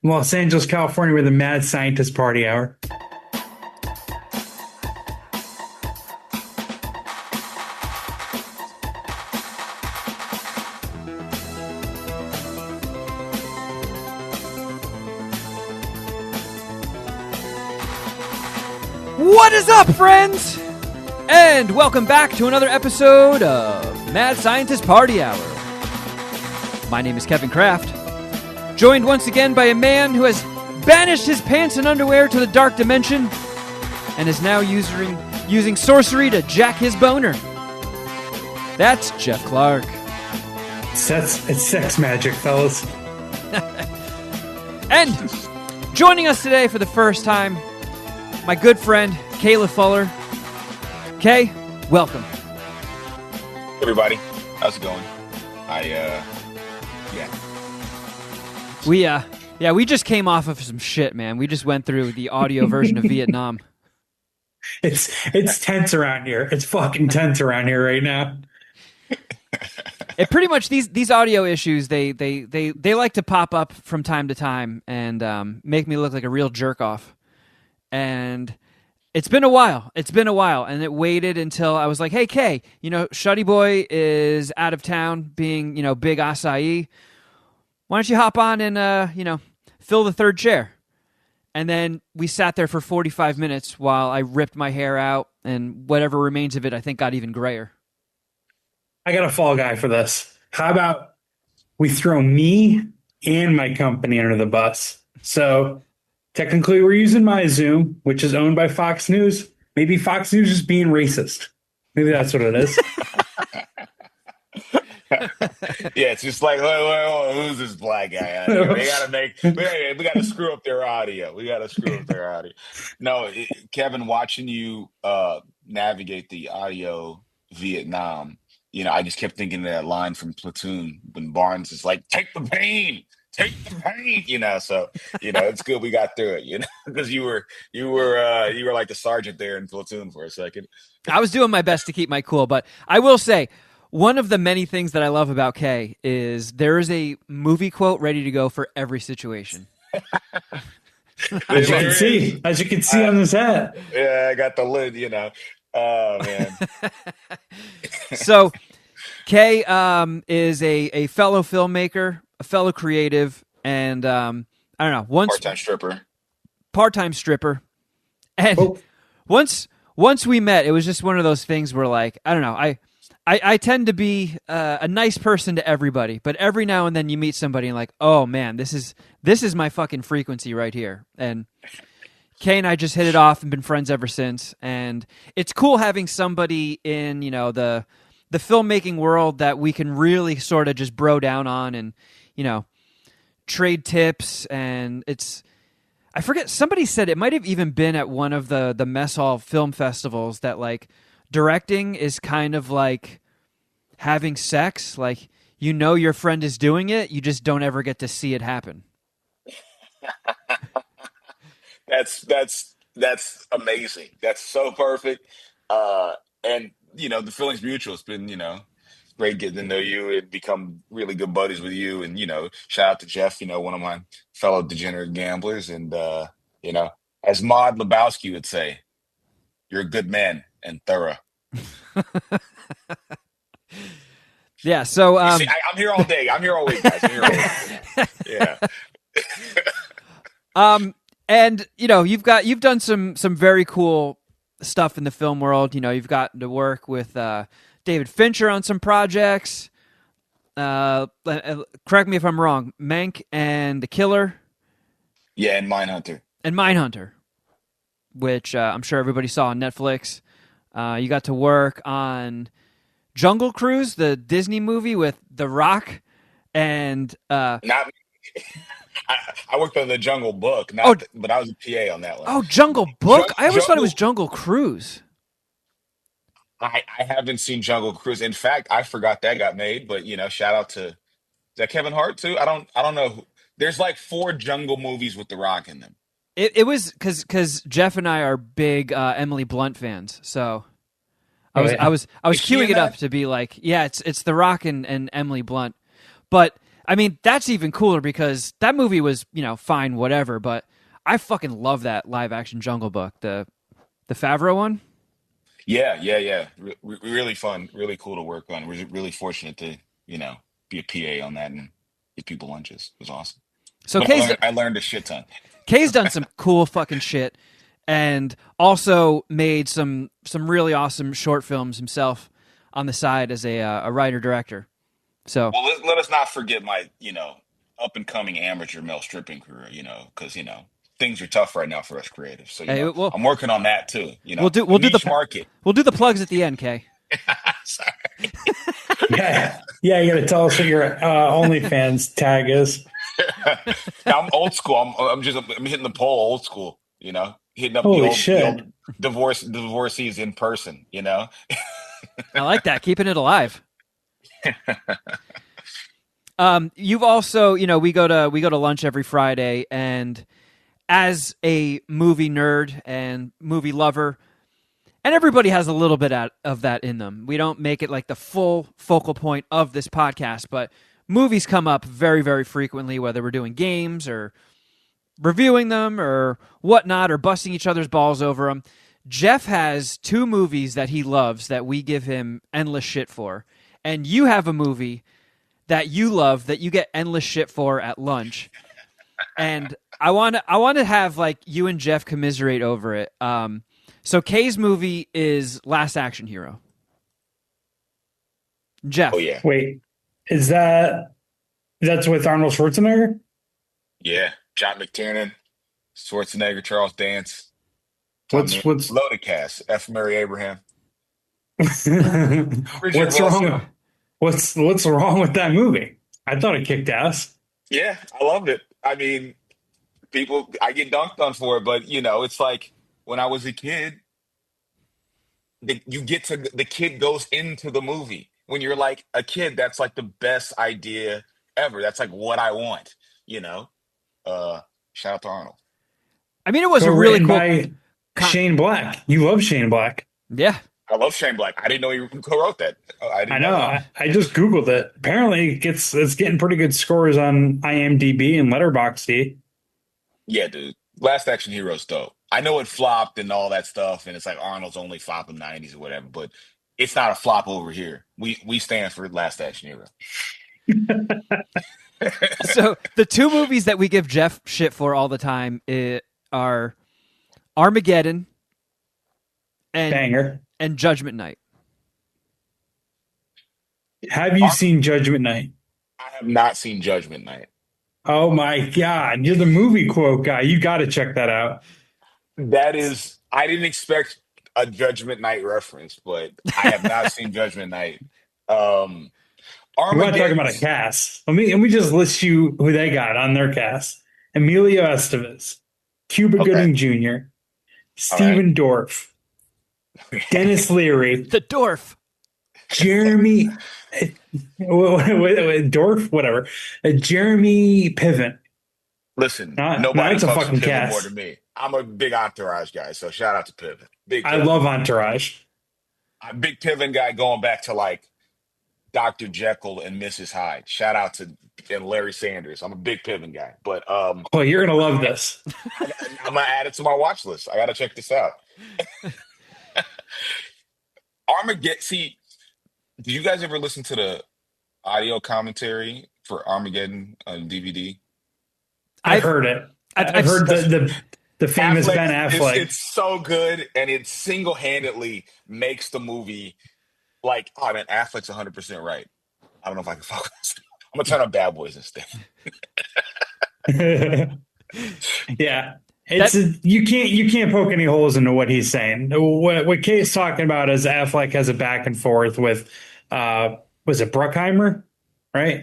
Los Angeles, California, with the Mad Scientist Party Hour. What is up, friends? And welcome back to another episode of Mad Scientist Party Hour. My name is Kevin Kraft, joined once again by a man who has banished his pants and underwear to the dark dimension and is now using sorcery to jack his boner. That's Jeff Clark. It's sex magic, fellas. And joining us today for the first time, my good friend, Kalif Fuller. Kay, welcome. Hey everybody, how's it going? We just came off of some shit, man. We just went through the audio version of Vietnam. It's tense around here. It's fucking tense around here right now. It pretty much these audio issues they like to pop up from time to time and make me look like a real jerk off. And it's been a while. And it waited until I was like, hey, Kay, Shuddy Boy is out of town being, big acai. Why don't you hop on and, fill the third chair? And then we sat there for 45 minutes while I ripped my hair out, and whatever remains of it, I think, got even grayer. I got a fall guy for this. How about we throw me and my company under the bus? So technically, we're using my Zoom, which is owned by Fox News. Maybe Fox News is being racist. Maybe that's what it is. Yeah, it's just like, who's this black guy out here? We got to screw up their audio. No, Kevin, watching you navigate the audio Vietnam, I just kept thinking of that line from Platoon when Barnes is like, take the pain. So it's good we got through it, because you were like the sergeant there in Platoon for a second. I was doing my best to keep my cool, but I will say one of the many things that I love about Kay is there is a movie quote ready to go for every situation. As you can see on this hat. Yeah, I got the lid, Oh man. So Kay is a fellow filmmaker, a fellow creative, and I don't know, part-time stripper. And once we met, it was just one of those things where, like, I don't know, I tend to be a nice person to everybody, but every now and then you meet somebody and like, oh man, this is my fucking frequency right here. And Kay and I just hit it off and been friends ever since. And it's cool having somebody in, the filmmaking world that we can really sort of just bro down on and, trade tips. And I forget, somebody said it might have even been at one of the mess hall film festivals that, like, directing is kind of like having sex. Like, your friend is doing it, you just don't ever get to see it happen. That's amazing. That's so perfect. And the feeling's mutual. It's been, great getting to know you and become really good buddies with you. And, shout out to Jeff, one of my fellow degenerate gamblers. And, as Maud Lebowski would say, you're a good man and thorough. Yeah. So, See, I'm here all day. I'm here all week, guys. Yeah. And you've done some very cool stuff in the film world. You've gotten to work with David Fincher on some projects. Correct me if I'm wrong. Mank and The Killer. Yeah, and Mindhunter, which I'm sure everybody saw on Netflix. You got to work on Jungle Cruise, the Disney movie with The Rock, and not me. I worked on the Jungle Book, but I was a PA on that one. Oh, Jungle Book? I always thought it was Jungle Cruise. I haven't seen Jungle Cruise. In fact, I forgot that got made. But shout out to, is that Kevin Hart too? I don't know. There's like 4 Jungle movies with The Rock in them. It was because Jeff and I are big Emily Blunt fans, so I was queuing it up to be like, yeah, it's The Rock and Emily Blunt. But I mean, that's even cooler because that movie was, fine, whatever, but I fucking love that live action Jungle Book, the Favreau one. Yeah, yeah, yeah. Really fun, really cool to work on. We're really fortunate to, be a PA on that and give people lunches. It was awesome. So I learned a shit ton. Kay's done some cool fucking shit and also made some really awesome short films himself on the side as a writer director. So Well, let us not forget my, up and coming amateur male stripping career, because, things are tough right now for us creatives. So, hey, I'm working on that too, we'll do the market. We'll do the plugs at the end, Kay. Sorry. Yeah, you got to tell us what your OnlyFans tag is. I'm old school. I'm hitting the pole old school, hitting up Holy the shit. old divorcees in person, I like that, keeping it alive. You've also, we go to lunch every Friday, and as a movie nerd and movie lover, and everybody has a little bit of that in them. We don't make it like the full focal point of this podcast, but movies come up very, very frequently, whether we're doing games or reviewing them or whatnot, or busting each other's balls over them. Geoff has 2 movies that he loves that we give him endless shit for. And you have a movie that you love that you get endless shit for at lunch. And I want to have like you and Geoff commiserate over it. So Kay's movie is Last Action Hero. Geoff. Oh yeah. Wait, that's with Arnold Schwarzenegger? Yeah. John McTiernan, Schwarzenegger, Charles Dance. What's loaded cast? F. Murray Abraham. what's wrong? What's wrong with that movie? I thought it kicked ass. Yeah, I loved it. I mean, I get dunked on for it, but it's like when I was a kid, the kid goes into the movie. When you're like a kid, that's like the best idea ever. That's like what I want, shout out to Arnold. I mean, it was a really cool by Shane Black. You love Shane Black. Yeah. I love Shane Black. I didn't know he co-wrote that. I know. I just Googled it. Apparently, it's getting pretty good scores on IMDb and Letterboxd. Yeah, dude. Last Action Hero's dope. I know it flopped and all that stuff, and it's like Arnold's only flop in the 90s or whatever, but it's not a flop over here. We stand for Last Action Hero. So the 2 movies that we give Geoff shit for all the time are Armageddon and Banger. And Judgment Night. Have you seen Judgment Night? I have not seen Judgment Night. Oh my God. You're the movie quote guy. You got to check that out. I didn't expect a Judgment Night reference, but I have not seen Judgment Night. We're not talking about a cast. Let me just list you who they got on their cast. Emilio Estevez, Cuba Gooding Jr., Stephen Dorff, Dennis Leary. The Dorff. Jeremy Dorff, whatever. Jeremy Piven. Listen, nobody talks to Piven more than me. I'm a big Entourage guy, so shout out to Piven. I love Entourage. I'm a big Piven guy going back to like Dr. Jekyll and Mrs. Hyde. Shout out to Larry Sanders. I'm a big Piven guy. But oh, you're gonna love this. I'm gonna add it to my watch list. I gotta check this out. Armageddon. See, did you guys ever listen to the audio commentary for Armageddon on DVD? I've heard it. I've heard the famous Ben Affleck. It's so good, and it single-handedly makes the movie like, oh man, Affleck's 100% right. I don't know if I can focus. I'm gonna turn on Bad Boys instead. Yeah. You can't poke any holes into what he's saying. What Kay's talking about is Affleck has a back and forth with was it Bruckheimer, right?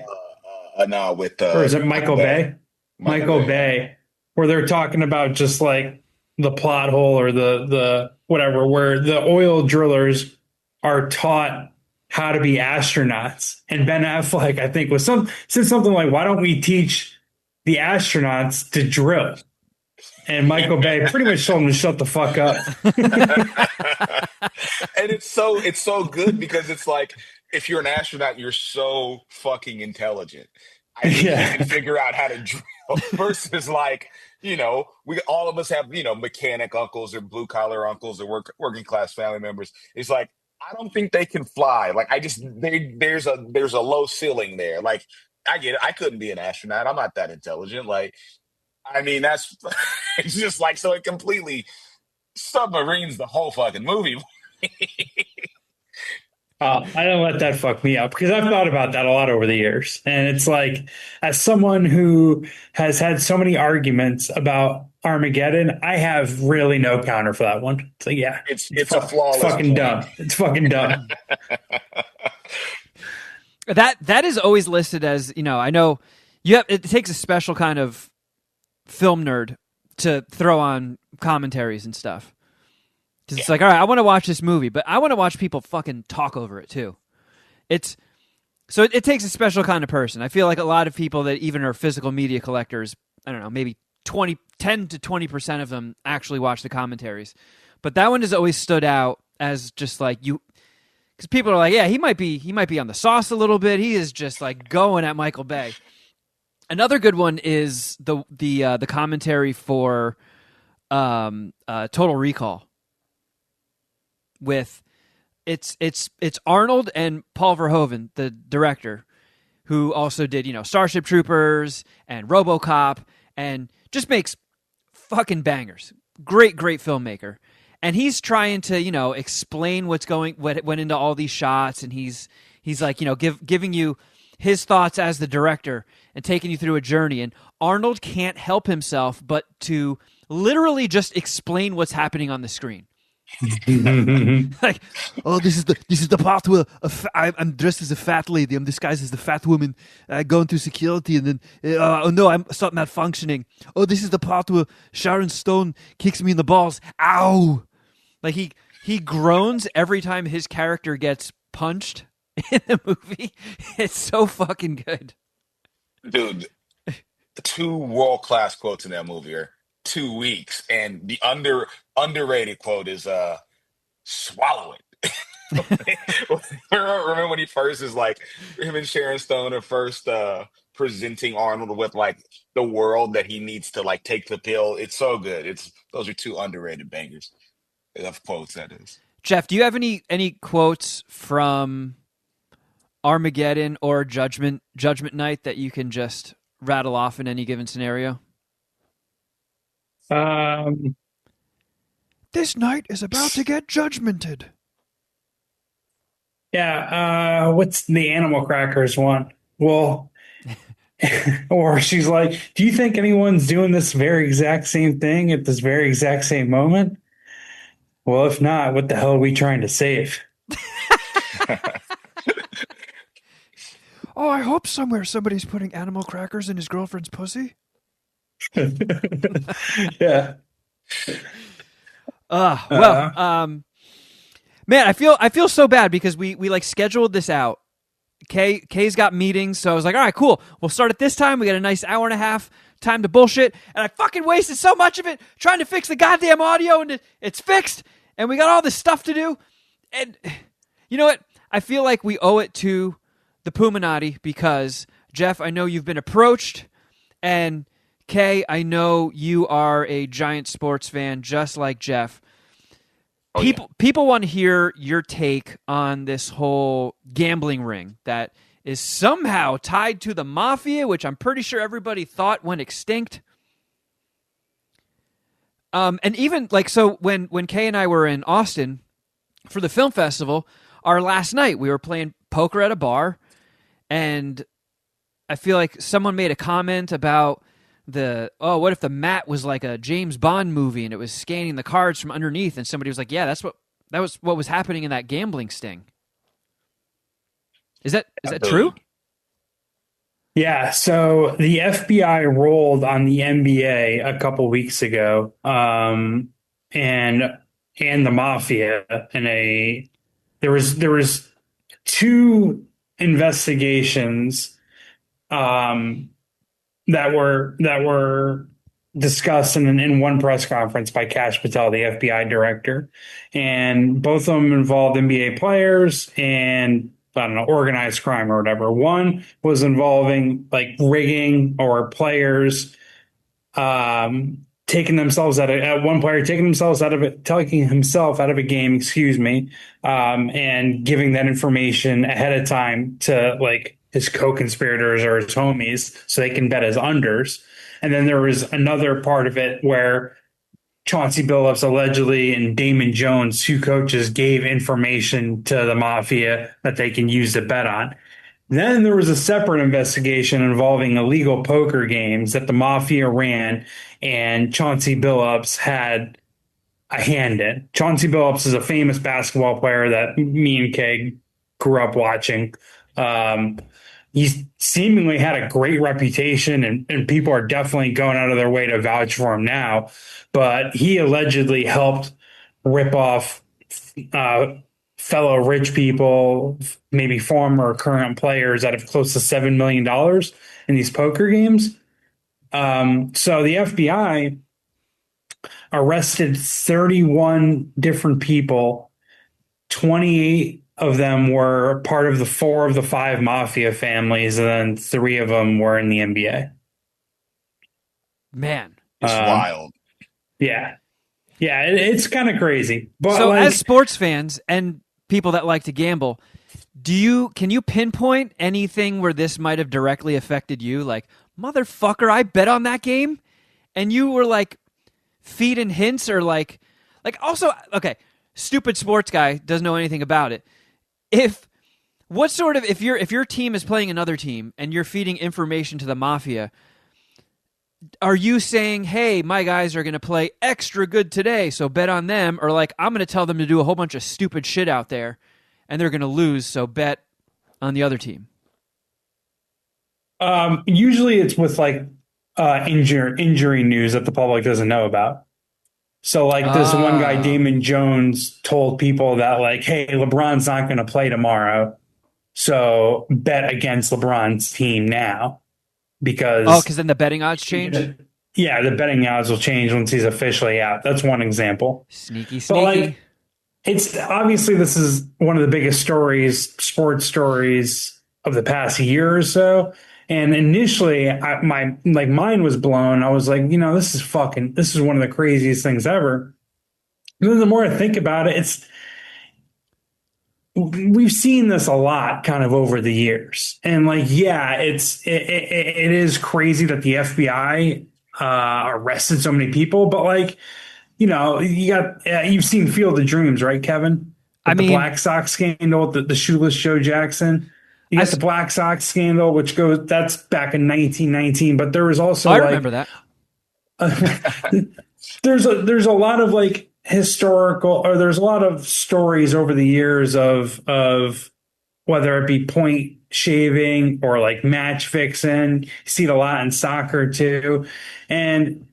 No, with or is it Michael Bay? Michael Bay, where they're talking about just like the plot hole or the whatever, where the oil drillers are taught how to be astronauts, and Ben Affleck, I think, said something like, "Why don't we teach the astronauts to drill?" And Michael Bay pretty much told him to shut the fuck up. And it's so good because it's like, if you're an astronaut, you're so fucking intelligent. I think he can figure out how to drill versus like, we all of us have, mechanic uncles or blue collar uncles or working class family members. It's like, I don't think they can fly. Like there's a low ceiling there. Like I get it. I couldn't be an astronaut. I'm not that intelligent. Like, I mean, that's it's just like so it completely submarines the whole fucking movie. I don't let that fuck me up because I've thought about that a lot over the years. And it's like, as someone who has had so many arguments about Armageddon, I have really no counter for that one. So yeah, It's a it's flawless fucking point. dumb. It's fucking dumb. That is always listed as, I know it takes a special kind of film nerd to throw on commentaries and stuff. Because it's like, all right, I want to watch this movie, but I want to watch people fucking talk over it too. It takes a special kind of person. I feel like a lot of people that even are physical media collectors, I don't know, maybe 10 to 20% of them actually watch the commentaries. But that one has always stood out as just like because people are like, yeah, he might be on the sauce a little bit. He is just like going at Michael Bay. Another good one is the commentary for Total Recall. With it's Arnold and Paul Verhoeven, the director, who also did Starship Troopers and RoboCop, and just makes fucking bangers. Great filmmaker, and he's trying to explain what went into all these shots, and he's like giving you his thoughts as the director and taking you through a journey. And Arnold can't help himself but to literally just explain what's happening on the screen. Like, oh, this is the part where I'm dressed as a fat lady. I'm disguised as the fat woman going through security, and then oh no, I'm start malfunctioning. Oh, this is the part where Sharon Stone kicks me in the balls. Ow! Like he groans every time his character gets punched in the movie. It's so fucking good, Dude. Two world-class quotes in that movie are 2 weeks, and the underrated quote is swallow it. Remember when he first is like, him and Sharon Stone are first presenting Arnold with like the world that he needs to like take the pill. It's so good. Those are two underrated bangers of quotes, that is. Geoff, do you have any quotes from Armageddon or Judgment Night that you can just rattle off in any given scenario? This night is about to get judgmented. Yeah, what's the animal crackers one? Well, or she's like, do you think anyone's doing this very exact same thing at this very exact same moment? Well, if not, what the hell are we trying to save? Oh, I hope somewhere somebody's putting animal crackers in his girlfriend's pussy. Yeah. Man, I feel so bad because we like scheduled this out. Kay's got meetings, so I was like, all right, cool. We'll start at this time. We got a nice hour and a half time to bullshit, and I fucking wasted so much of it trying to fix the goddamn audio, and it's fixed, and we got all this stuff to do. And you know what? I feel like we owe it to the Puminati because, Geoff, I know you've been approached, and Kay, I know you are a giant sports fan just like Geoff. People want to hear your take on this whole gambling ring that is somehow tied to the mafia, which I'm pretty sure everybody thought went extinct. And even like so when Kay and I were in Austin for the film festival, our last night we were playing poker at a bar, and I feel like someone made a comment about what if the mat was like a James Bond movie and it was scanning the cards from underneath, and somebody was like, yeah, that was what was happening in that gambling sting. Is that true? Yeah, so the FBI rolled on the NBA a couple weeks ago, and the mafia there was two investigations that were discussed in one press conference by Kash Patel, the FBI director, and both of them involved NBA players, and I don't know, organized crime or whatever. One was involving like rigging or players taking themselves out of at one player taking themselves out of it, taking himself out of a game, excuse me, and giving that information ahead of time to like his co-conspirators or his homies so they can bet as unders. And then there was another part of it where Chauncey Billups allegedly and Damon Jones, two coaches, gave information to the mafia that they can use to bet on. Then there was a separate investigation involving illegal poker games that the mafia ran, and Chauncey Billups had a hand in. Chauncey Billups is a famous basketball player that me and Kay grew up watching. He's seemingly had a great reputation, and people are definitely going out of their way to vouch for him now. But he allegedly helped rip off fellow rich people, maybe former or current players, out of close to $7 million in these poker games. So the FBI arrested 31 different people. 28 of them were part of the 4 of the 5 mafia families, and then 3 of them were in the NBA. Man, it's wild. Yeah. Yeah, it's kind of crazy. But so as sports fans and people that like to gamble, can you pinpoint anything where this might have directly affected you? Like, motherfucker, I bet on that game, and you were like feeding hints or like also, okay, stupid sports guy doesn't know anything about it. If your team is playing another team and you're feeding information to the mafia, are you saying, hey, my guys are going to play extra good today, so bet on them? Or like, I'm going to tell them to do a whole bunch of stupid shit out there and they're going to lose, so bet on the other team? Usually it's with like injury news that the public doesn't know about. So like this one guy, Damon Jones, told people that like, hey, LeBron's not going to play tomorrow, so bet against LeBron's team now. Because then the betting odds change? Yeah, the betting odds will change once he's officially out. That's one example. Sneaky. But like, it's obviously this is one of the biggest sports stories of the past year or so. And initially, my mind was blown. I was like, this is one of the craziest things ever. And then the more I think about it, we've seen this a lot kind of over the years. And like, yeah, it is crazy that the FBI arrested so many people, but like, you've seen Field of Dreams, right, Kevin? The Black Sox scandal, the shoeless Joe Jackson. You got the Black Sox scandal, that's back in 1919, but there was also I remember that. There's a lot of like historical, or there's a lot of stories over the years of whether it be point shaving or like match fixing. You see it a lot in soccer too. And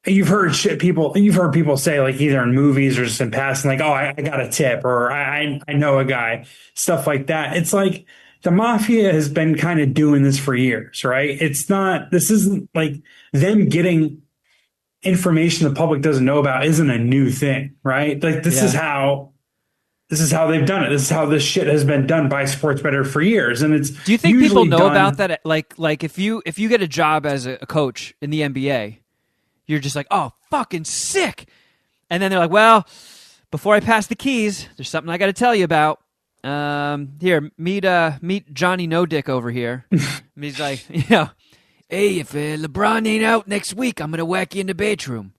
you've heard people say, like, either in movies or just in passing, like, oh, I got a tip, or I know a guy, stuff like that. It's like the mafia has been kind of doing this for years, right? This isn't like them getting information the public doesn't know about isn't a new thing, right? Like this is how they've done it. This is how this shit has been done by sports bettor for years. And it's do you think people know about that? Like if you get a job as a coach in the NBA, you're just like, oh, fucking sick. And then they're like, well, before I pass the keys, there's something I got to tell you about. Here, meet Johnny No Dick over here. And he's like, hey, if LeBron ain't out next week, I'm gonna whack you in the Batchroom.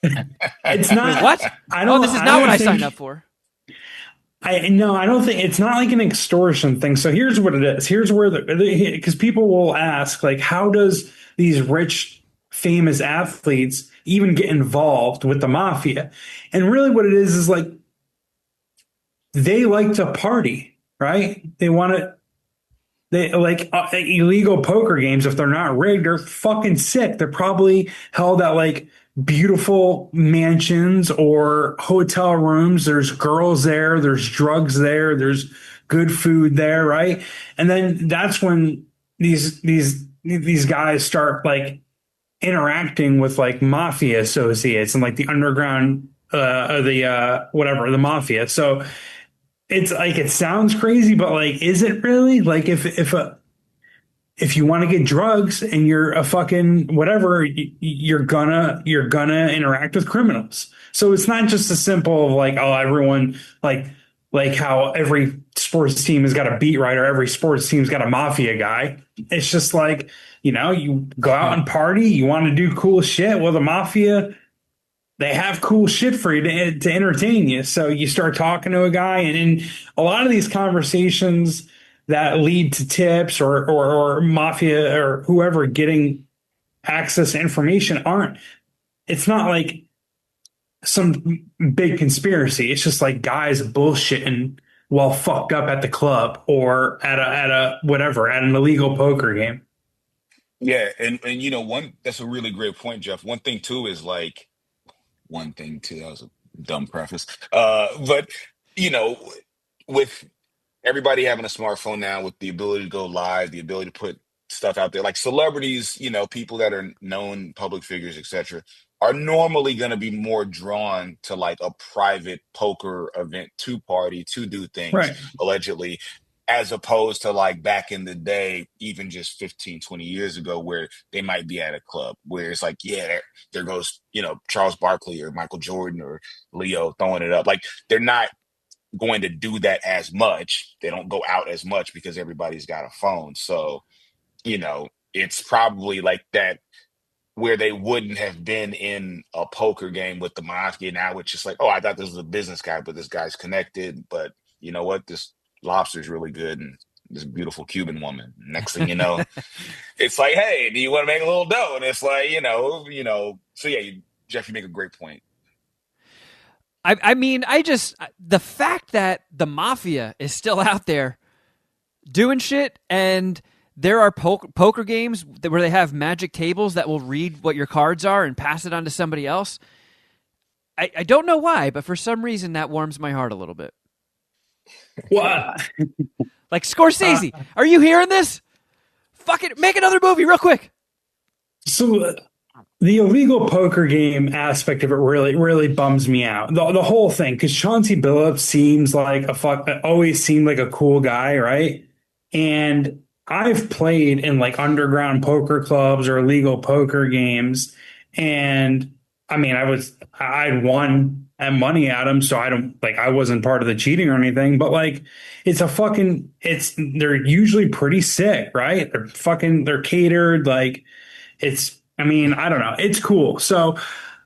It's not what? This is not what I signed up for. I don't think it's not like an extortion thing. So here's what it is. Here's where because people will ask, like, how does these rich, famous athletes even get involved with the mafia? And really, what it is like they like to party, right? They want to. They like illegal poker games. If they're not rigged, they're fucking sick. They're probably held at like beautiful mansions or hotel rooms. There's girls there. There's drugs there. There's good food there, right? And then that's when these guys start like interacting with like mafia associates and like the underground, the mafia. So it's like it sounds crazy, but like, is it really? Like, if you want to get drugs and you're a fucking whatever, you're gonna interact with criminals. So it's not just a simple of like, oh, everyone like how every sports team has got a beat writer, every sports team's got a mafia guy. It's just like, you go out and party, you want to do cool shit. Well, the mafia, they have cool shit for you to entertain you. So you start talking to a guy, and in a lot of these conversations that lead to tips or mafia or whoever getting access to information aren't. It's not like some big conspiracy. It's just like guys bullshitting while fucked up at the club or at a whatever at an illegal poker game. Yeah, and one that's a really great point, Jeff. One thing too is like one thing too. That was a dumb preface. But you know, with everybody having a smartphone now, with the ability to go live, the ability to put stuff out there, like celebrities, people that are known public figures, etc., are normally going to be more drawn to like a private poker event to party to do things Right. allegedly, as opposed to like back in the day, even just 15, 20 years ago, where they might be at a club where it's like, yeah, there goes, Charles Barkley or Michael Jordan or Leo throwing it up. Like they're not going to do that as much. They don't go out as much because everybody's got a phone. So, it's probably like that where they wouldn't have been in a poker game with the mafia. Now it's just like, oh, I thought this was a business guy, but this guy's connected. But you know what? This lobster's really good, and this beautiful Cuban woman. Next thing you know, it's like, hey, do you want to make a little dough? And it's like, So yeah, Jeff, you make a great point. I mean, the fact that the mafia is still out there doing shit, and there are poker games where they have magic tables that will read what your cards are and pass it on to somebody else. I don't know why, but for some reason that warms my heart a little bit. What? Like Scorsese, are you hearing this? Fuck it, make another movie real quick. So the illegal poker game aspect of it really, really bums me out. The whole thing, because Chauncey Billups seems like always seemed like a cool guy, right? And I've played in like underground poker clubs or illegal poker games, and I mean, I'd won money at them, so I wasn't part of the cheating or anything, but like, they're usually pretty sick, right? They're catered, like, I mean, I don't know. It's cool. So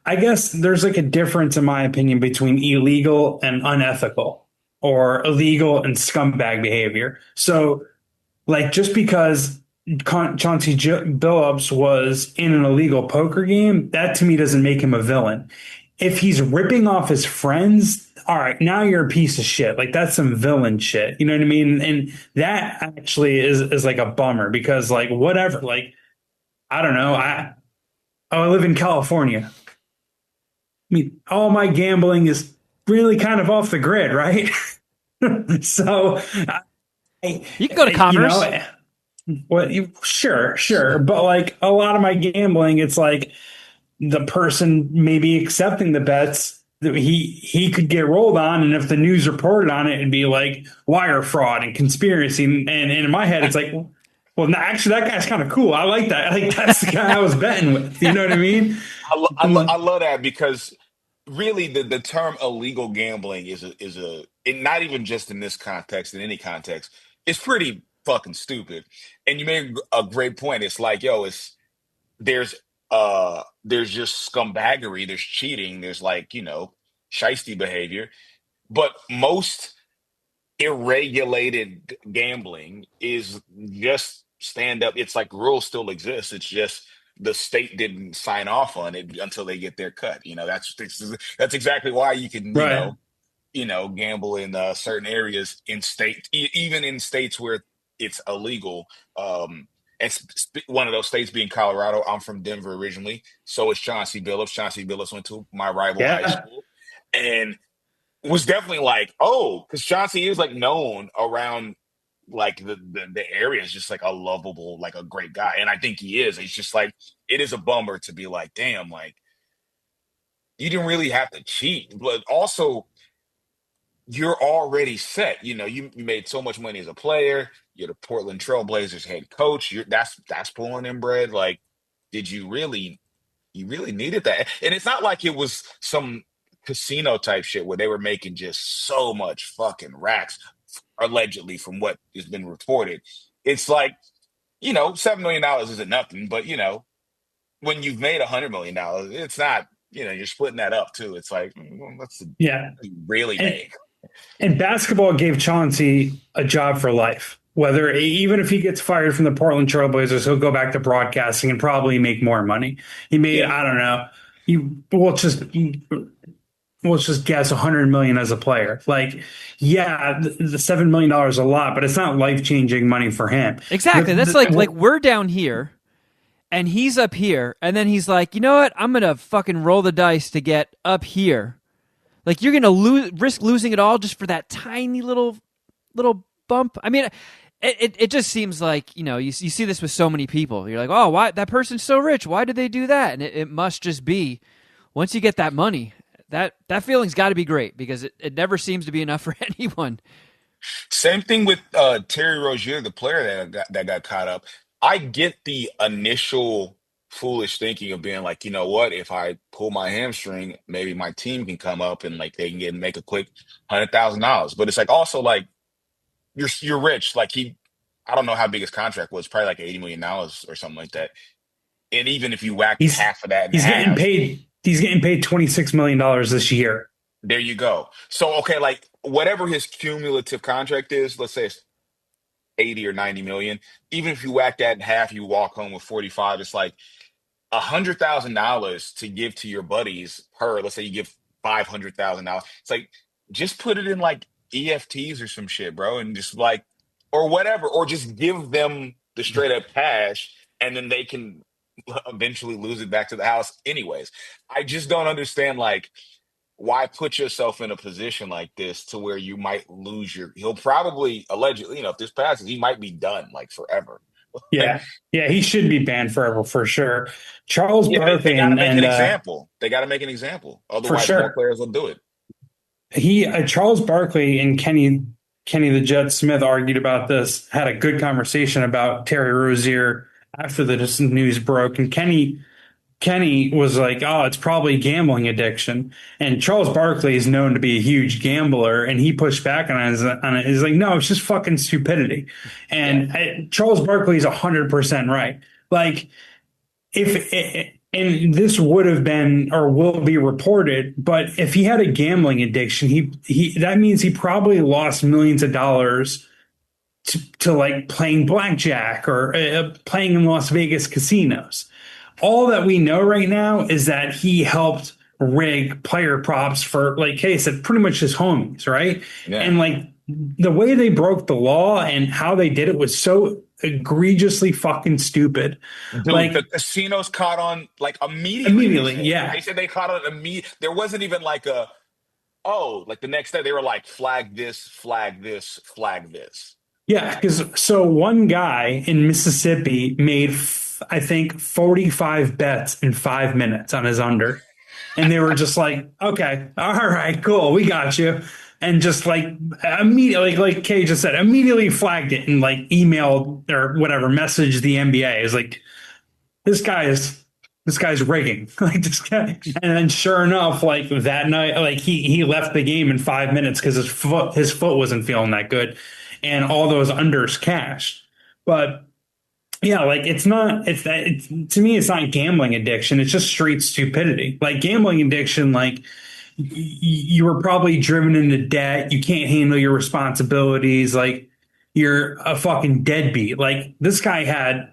I guess there's like a difference, in my opinion, between illegal and unethical, or illegal and scumbag behavior. So, like, just because Billups was in an illegal poker game, that to me doesn't make him a villain. If he's ripping off his friends, all right, now you're a piece of shit. Like, that's some villain shit. You know what I mean? And that actually is like a bummer, because like whatever, like, I don't know. I live in California. I mean, all my gambling is really kind of off the grid, right? So, You can go to Commerce. Sure. But like a lot of my gambling, it's like the person maybe accepting the bets that he could get rolled on, and if the news reported on it, it'd be like wire fraud and conspiracy. And in my head, it's like, well, no, actually, that guy's kind of cool. I like that. Like, that's the guy I was betting with. You know what I mean? I love that, because really the term illegal gambling not even just in this context, in any context, it's pretty fucking stupid. And you made a great point. It's like, yo, there's there's just scumbaggery, there's cheating, there's like, shisty behavior. But most irregulated gambling is just stand up. It's like rules still exist. It's just the state didn't sign off on it until they get their cut. That's exactly why you can, Right. gamble in certain areas in even in states where it's illegal. One of those states being Colorado. I'm from Denver originally, so it's Chauncey Billups. Chauncey Billups went to my rival high Yeah. school, and was definitely like, oh, because Chauncey is like known around like the area is just like a lovable, like a great guy. And I think he is. It's just like, it is a bummer to be like, damn, like you didn't really have to cheat. But also, you're already set. You made so much money as a player. You're the Portland Trailblazers head coach. That's pulling in bread. Like, did you really needed that? And it's not like it was some casino type shit where they were making just so much fucking racks, allegedly, from what has been reported. It's like, $7 million isn't nothing, but when you've made $100 million, it's not, you're splitting that up too. It's like, what's the Yeah. what do you really And, make? and basketball gave Chauncey a job for life. Whether even if he gets fired from the Portland Trailblazers, he'll go back to broadcasting and probably make more money. He made, Yeah. I don't know, let's just guess 100 million as a player. Like, yeah, the $7 million a lot, but it's not life changing money for him. Exactly. That's like we're down here and he's up here, and then he's like, you know what? I'm gonna fucking roll the dice to get up here. Like, you're gonna risk losing it all just for that tiny little bump. I mean, it just seems like, you see this with so many people. You're like, oh, why that person's so rich? Why did they do that? And it must just be, once you get that money, that feeling's got to be great, because it never seems to be enough for anyone. Same thing with Terry Rozier, the player that got caught up. I get the initial foolish thinking of being like, you know what, if I pull my hamstring, maybe my team can come up and like they can make a quick $100,000. But it's like also like you're rich. Like I don't know how big his contract was, probably like $80 million or something like that. And even if you whacked he's half of that in he's getting half, paid. He's getting paid $26 million this year. there you go. So okay, like whatever his cumulative contract is, let's say it's 80 or 90 million. Even if you whack that in half, you walk home with 45. It's like $100,000 to give to your buddies per, let's say you give $500,000. It's like, just put it in like EFTs or some shit, bro. And just like, or whatever, or just give them the straight up cash and then they can eventually lose it back to the house anyways. I just don't understand, like, why put yourself in a position like this to where you might lose he'll probably, allegedly, if this passes, he might be done like forever. Like, Yeah, yeah, he should be banned forever for sure. Charles yeah, they Barkley got to make an and example. They got to make an example. for Otherwise, more sure players will do it. Charles Barkley and Kenny the Jet Smith argued about this. Had a good conversation about Terry Rozier after the news broke, and Kenny was like, "Oh, it's probably gambling addiction." And Charles Barkley is known to be a huge gambler, and he pushed back on it. He's like, "No, it's just fucking stupidity." And Charles Barkley is 100% right. Like, and this would have been or will be reported, but if he had a gambling addiction, he that means he probably lost millions of dollars to like playing blackjack or playing in Las Vegas casinos. All that we know right now is that he helped rig player props for, like Kay said, pretty much his homies, right? Yeah. And like the way they broke the law and how they did it was so egregiously fucking stupid. Dude, like the casinos caught on like immediately. Immediately, yeah. They said they caught on immediately. There wasn't even like like the next day they were like, flag this, flag this, flag this. Yeah, because so one guy in Mississippi made, I think, 45 bets in 5 minutes on his under. And they were just like, okay, all right, cool, we got you. And just like immediately, like Kay just said, immediately flagged it and like emailed or whatever, messaged the NBA. Is like, this guy's rigging. Like this guy. And then sure enough, like that night, like he left the game in 5 minutes because his foot wasn't feeling that good. And all those unders cashed. But yeah, like to me, it's not gambling addiction. It's just straight stupidity. Like gambling addiction, like you were probably driven into debt. You can't handle your responsibilities. Like you're a fucking deadbeat. Like this guy had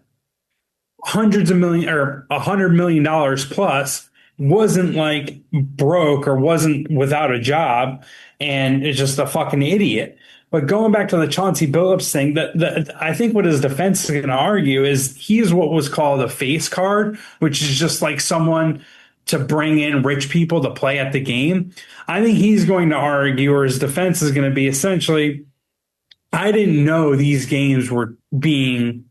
hundreds of million or $100 million plus, wasn't like broke or wasn't without a job, and is just a fucking idiot. But going back to the Chauncey Billups thing, that I think what his defense is going to argue is he is what was called a face card, which is just like someone to bring in rich people to play at the game. I think he's going to argue, or his defense is going to be essentially, I didn't know these games were being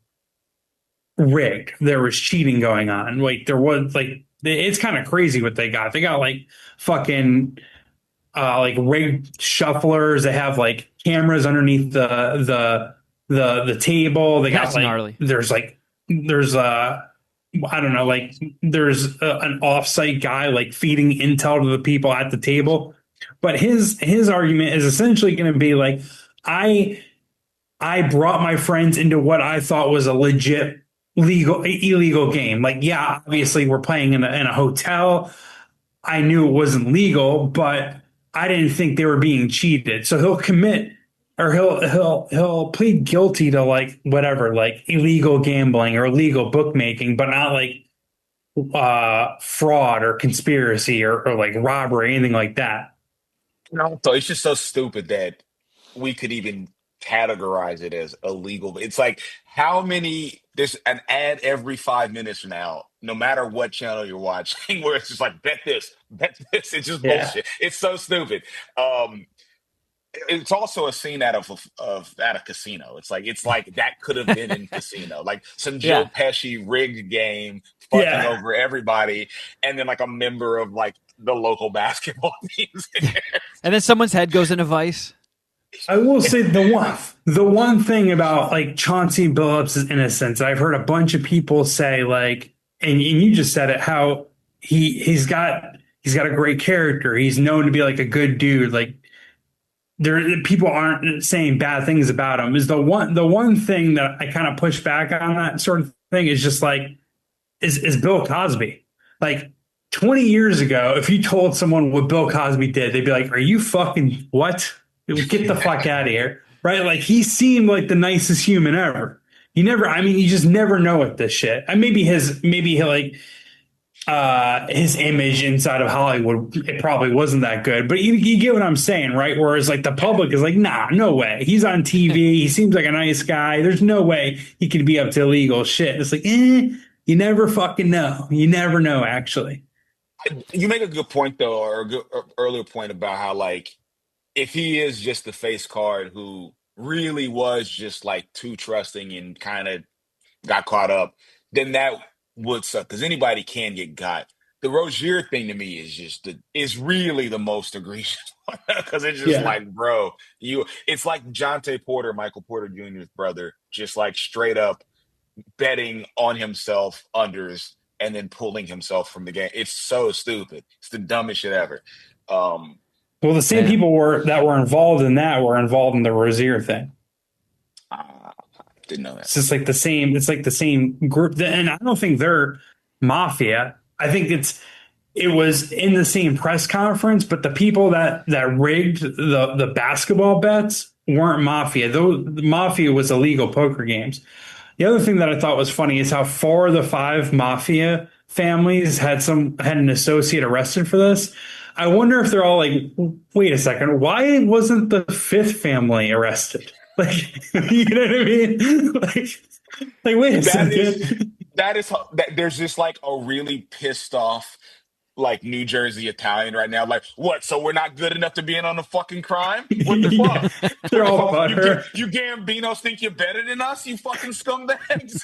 rigged. There was cheating going on. Like there was like, it's kind of crazy what they got. They got like fucking like rigged shufflers. They have like cameras underneath the table. They got That's like gnarly. there's I don't know, like there's an offsite guy like feeding intel to the people at the table. But his argument is essentially going to be like, I I brought my friends into what I thought was a legit illegal game. Like, yeah, obviously we're playing in a hotel. I knew it wasn't legal, but I didn't think they were being cheated. So he'll commit or he'll plead guilty to like whatever, like illegal gambling or illegal bookmaking, but not like fraud or conspiracy or like robbery, anything like that. No. So it's just so stupid that we could even categorize it as illegal. It's like how many there's an ad every 5 minutes now, no matter what channel you're watching, where it's just like bet this, bet this. It's just Yeah. bullshit. It's so stupid. It's also a scene of at a casino. It's like that could have been in casino, like some Joe Yeah. Pesci rigged game, fucking Yeah. over everybody, and then like a member of like the local basketball teams. And then someone's head goes in a vice. I will say the one thing about like Chauncey Billups' innocence, I've heard a bunch of people say like, and you just said it, how he's got a great character. He's known to be like a good dude. Like there people aren't saying bad things about him. Is the one thing that I kind of push back on that sort of thing is just like is Bill Cosby. Like 20 years ago, if you told someone what Bill Cosby did, they'd be like, "Are you fucking what? Get the fuck out of here!" Right? Like he seemed like the nicest human ever. You never, I mean, you just never know with this shit. And maybe he like his image inside of Hollywood, it probably wasn't that good. But you get what I'm saying, right? Whereas like the public is like, nah, no way. He's on TV. He seems like a nice guy. There's no way he could be up to illegal shit. It's like, you never fucking know. You never know, actually. You make a good point though, or a good earlier point about how like if he is just the face card who really was just like too trusting and kind of got caught up, then that would suck because anybody can get got. The Rozier thing to me is is really the most egregious one because it's just Yeah. like, bro, it's like Jonte Porter, Michael Porter Jr.'s brother, just like straight up betting on himself unders and then pulling himself from the game. It's so stupid. It's the dumbest shit ever. Um, Well, the same Yeah. people were involved in that were involved in the Rozier thing. I didn't know that. It's just like the same. It's like the same group, and I don't think they're mafia. I think it was in the same press conference, but the people that rigged the basketball bets weren't mafia. Though the mafia was illegal poker games. The other thing that I thought was funny is how four of the five mafia families had an associate arrested for this. I wonder if they're all like, wait a second, why wasn't the fifth family arrested? Like, you know what I mean? Like wait a That is second. that there's just like a really pissed off like New Jersey Italian right now. Like, what? So we're not good enough to be in on the fucking crime? What the Yeah, fuck? they're all about her. You Gambinos think you're better than us? You fucking scumbags.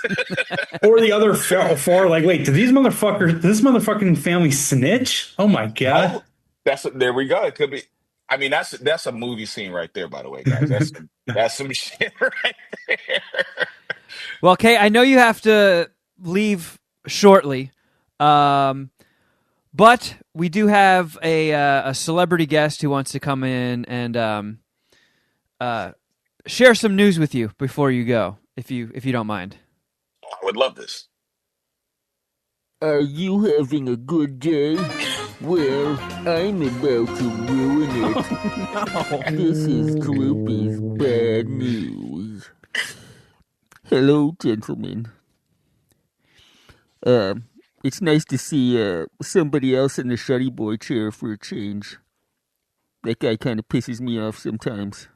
Or the other four, like, wait, did this motherfucking family snitch? Oh my God. Oh, there we go. It could be. I mean, that's a movie scene right there. By the way, guys, that's some shit right there. Well, Kay, I know you have to leave shortly, but we do have a celebrity guest who wants to come in and share some news with you before you go, if you don't mind. I would love this. Are you having a good day? Well, I'm about to ruin it. This is Droopy's bad news. Hello, gentlemen. It's nice to see somebody else in the Shuddy Boy chair for a change. That guy kind of pisses me off sometimes.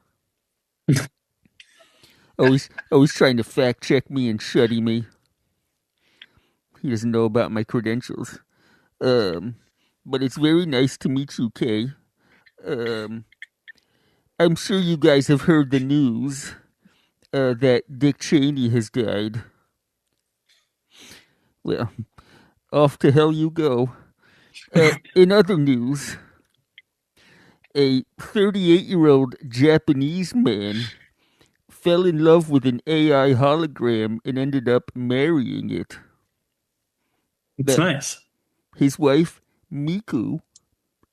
always trying to fact check me and Shuddy me. He doesn't know about my credentials. But it's very nice to meet you, Kay. I'm sure you guys have heard the news that Dick Cheney has died. Well, off to hell you go. In other news, A 38-year-old Japanese man fell in love with an AI hologram and ended up marrying it. It's nice. His wife, Miku,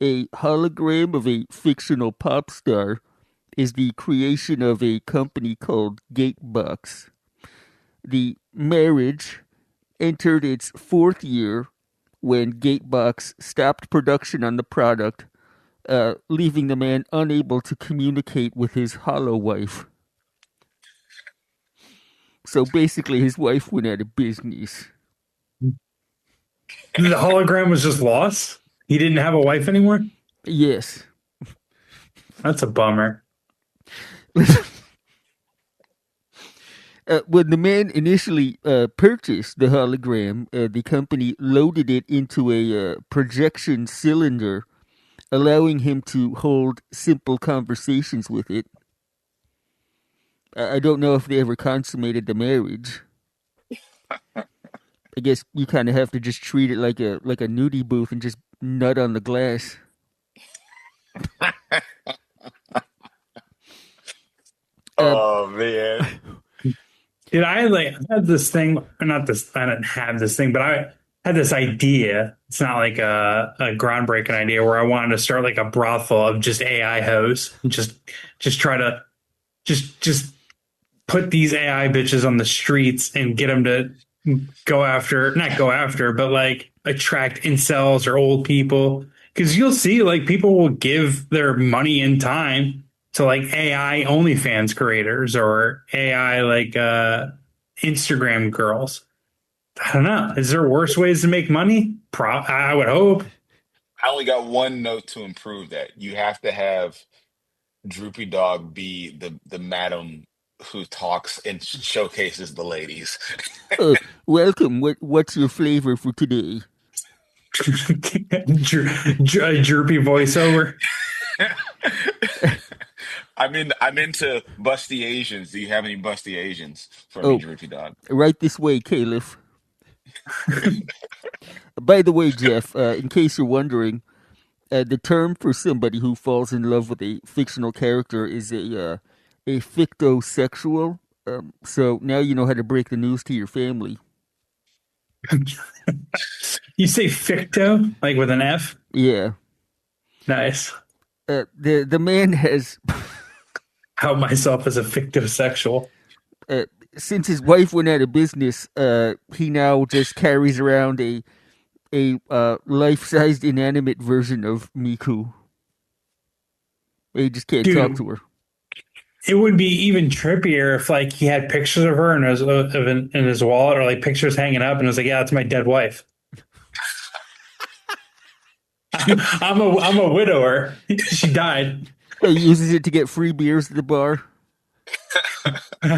a hologram of a fictional pop star, is the creation of a company called Gatebox. The marriage entered its fourth year when Gatebox stopped production on the product, leaving the man unable to communicate with his holo wife. So basically, his wife went out of business. The hologram was just lost? He didn't have a wife anymore? Yes. That's a bummer. When the man initially purchased the hologram, the company loaded it into a projection cylinder, allowing him to hold simple conversations with it. I don't know if they ever consummated the marriage. I guess you kind of have to just treat it like a nudie booth and just nut on the glass. Oh man. Dude, I had this thing, not this, I didn't have this thing, but I had this idea. It's not like a groundbreaking idea where I wanted to start like a brothel of just AI hoes and just try to just put these AI bitches on the streets and get them to not go after, but like attract incels or old people. Cause you'll see like people will give their money and time to like AI OnlyFans creators or AI like Instagram girls. I don't know. Is there worse ways to make money? I would hope. I only got one note to improve that. You have to have Droopy Dog be the madam who talks and showcases the ladies. Welcome. What's your flavor for today? Droopy voiceover. I'm into busty Asians. Do you have any busty Asians for me, Droopy Dog? Right this way, Kalif. By the way, Geoff, in case you're wondering, the term for somebody who falls in love with a fictional character is a fictosexual. So now you know how to break the news to your family. You say ficto, like with an F? Yeah. Nice. The man has out myself as a fictosexual. Since his wife went out of business, he now just carries around a life-sized inanimate version of Miku. He just can't talk to her. It would be even trippier if like he had pictures of her in his wallet or like pictures hanging up and it was like, yeah, that's my dead wife. I'm a widower. She died. He uses it to get free beers at the bar.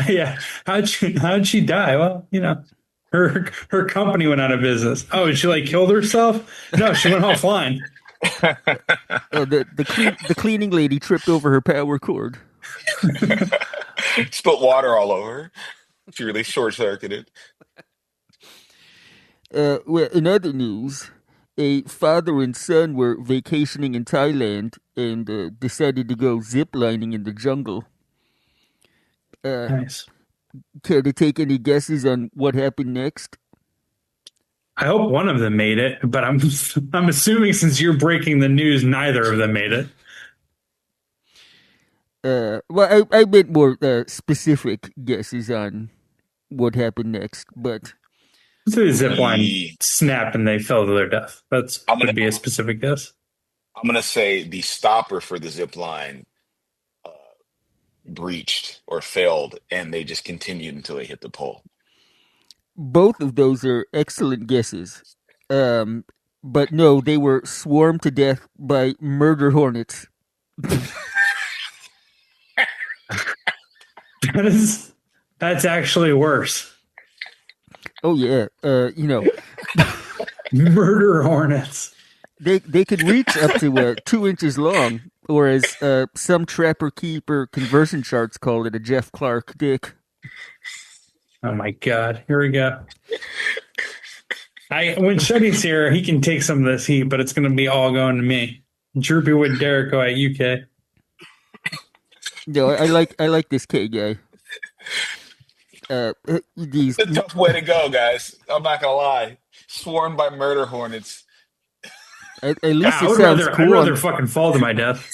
Yeah. How'd she die? Well, you know, her company went out of business. Oh, she like killed herself? No, she went offline. The cleaning lady tripped over her power cord. Spilt water all over. She really short-circuited. Well, in other news, a father and son were vacationing in Thailand and decided to go ziplining in the jungle. Nice. Care to take any guesses on what happened next? I hope one of them made it, but I'm assuming since you're breaking the news, neither of them made it. Well, I meant more specific guesses on what happened next, but so the zip line snapped and they fell to their death. Would be a specific guess. I'm gonna say the stopper for the zip line breached or failed, and they just continued until they hit the pole. Both of those are excellent guesses, but no, they were swarmed to death by murder hornets. That's actually worse. Oh yeah, murder hornets. They could reach up to 2 inches long, or as some trapper keeper conversion charts call it, a Jeff Clark dick. Oh my God! Here we go. When Shuddy's here, he can take some of this heat, but it's going to be all going to me. Droopy with Derrico at UK. No, I like this K guy. These It's a tough way to go, guys. I'm not gonna lie. Swarmed by murder hornets. at least I it would sounds rather I'd cool. rather fucking fall to my death.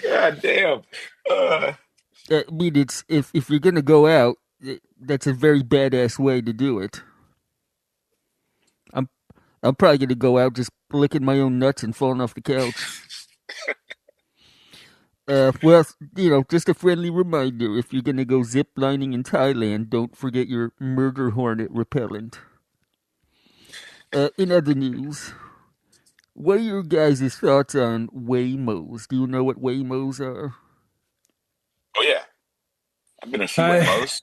God damn. I mean, it's if you're gonna go out, that's a very badass way to do it. I'm I'm probably gonna go out just licking my own nuts and falling off the couch. Well, just a friendly reminder: if you're gonna go zip lining in Thailand, don't forget your murder hornet repellent. In other news, what are your guys' thoughts on Waymos? Do you know what Waymos are? Oh yeah, I've been a few I Wemos.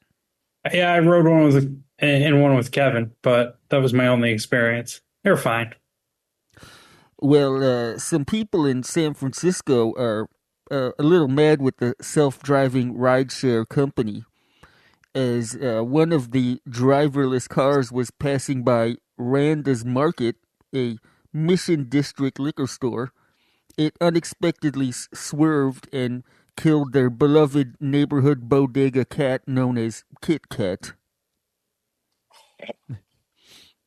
Yeah, I rode one in one with Kevin, but that was my only experience. They were fine. Well, some people in San Francisco are a little mad with the self-driving rideshare company, as one of the driverless cars was passing by Randa's Market, a Mission District liquor store. It unexpectedly swerved and killed their beloved neighborhood bodega cat known as Kit Kat.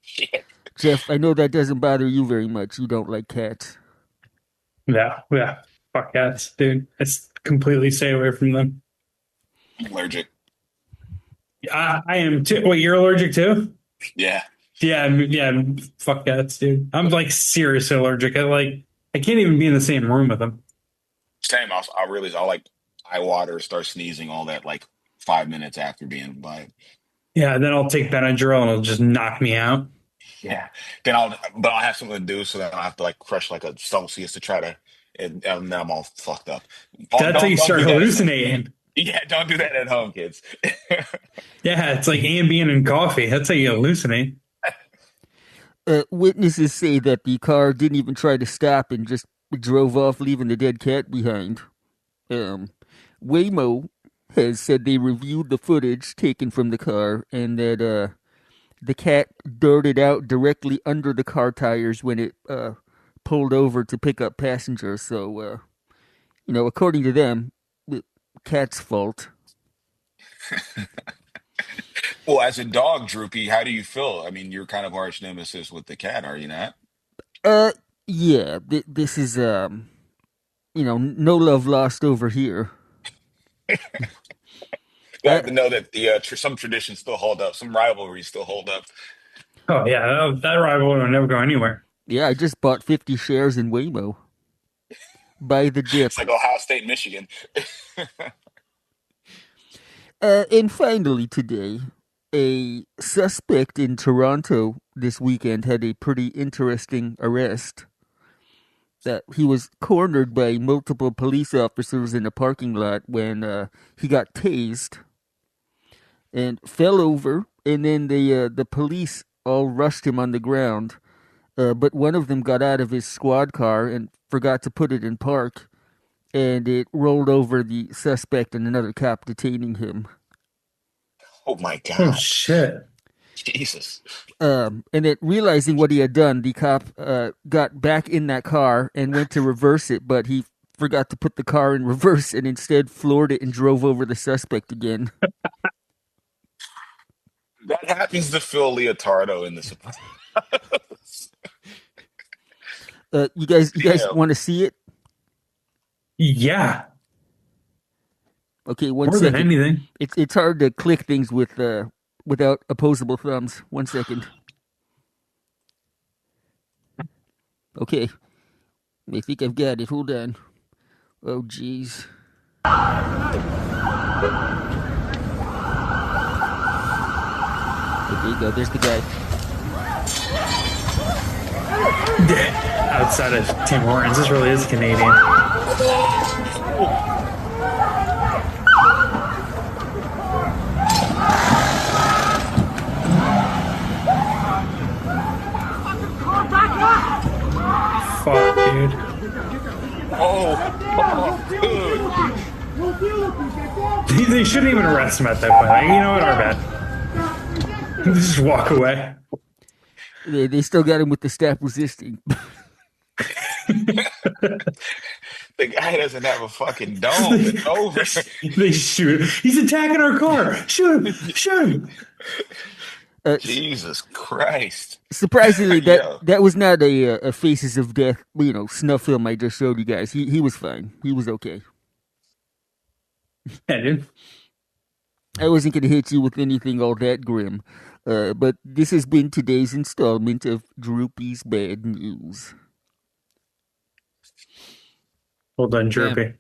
Shit. Geoff, I know that doesn't bother you very much. You don't like cats. Yeah. Fuck cats, dude. Let's completely stay away from them. I'm allergic. I am too. Wait, you're allergic too? Yeah. Yeah. Fuck cats, dude. I'm like seriously allergic. I can't even be in the same room with them. Same. I realize I like eye water, start sneezing, all that like 5 minutes after being by. Yeah, then I'll take Benadryl and it'll just knock me out. Yeah. But I'll have something to do so that I don't have to like crush like a Celsius to try to, and then I'm all fucked up. That's how you Don't start do that at home. hallucinating. Yeah, don't do that at home, kids. Yeah, it's like Ambien and coffee. That's how you hallucinate. Witnesses say that the car didn't even try to stop and just drove off, leaving the dead cat behind. Waymo has said they reviewed the footage taken from the car and that the cat darted out directly under the car tires when it pulled over to pick up passengers. So, according to them, the cat's fault. Well, as a dog, Droopy, how do you feel? I mean, you're kind of arch nemesis with the cat, are you not? Uh, yeah, this is no love lost over here. Glad to know that the some traditions still hold up, some rivalries still hold up. Oh yeah, that rivalry will never go anywhere. Yeah, I just bought 50 shares in Waymo. Buy the dip. It's like Ohio State, Michigan. And finally today, a suspect in Toronto this weekend had a pretty interesting arrest. That he was cornered by multiple police officers in a parking lot when he got tased and fell over, and then the police all rushed him on the ground. But one of them got out of his squad car and forgot to put it in park, and it rolled over the suspect and another cop detaining him. Oh my Oh God. shit. Jesus. And then realizing what he had done, the cop got back in that car and went to reverse it, but he forgot to put the car in reverse and instead floored it and drove over the suspect again. That happens to Phil Leotardo in the Sopranos. You guys Damn. want to see it? Yeah. Okay, one More second. than anything. It's hard to click things without opposable thumbs. 1 second. Okay. I think I've got it. Hold on. Oh, jeez. There you go. There's the guy. Outside of Tim Hortons, this really is Canadian. Fuck, dude. Dude. They shouldn't even arrest him at that point. Like, you know what? Our bad. Just walk away. They still got him with the stop resisting. The guy doesn't have a fucking dome. It's over. They shoot him. He's attacking our car. Shoot him. Shoot him. Jesus Christ. Surprisingly, Yo. that was not a Faces of Death, snuff film I just showed you guys. He was fine. He was okay. Yeah, dude. I wasn't going to hit you with anything all that grim. But this has been today's installment of Droopy's Bad News. Well done, Droopy. Man.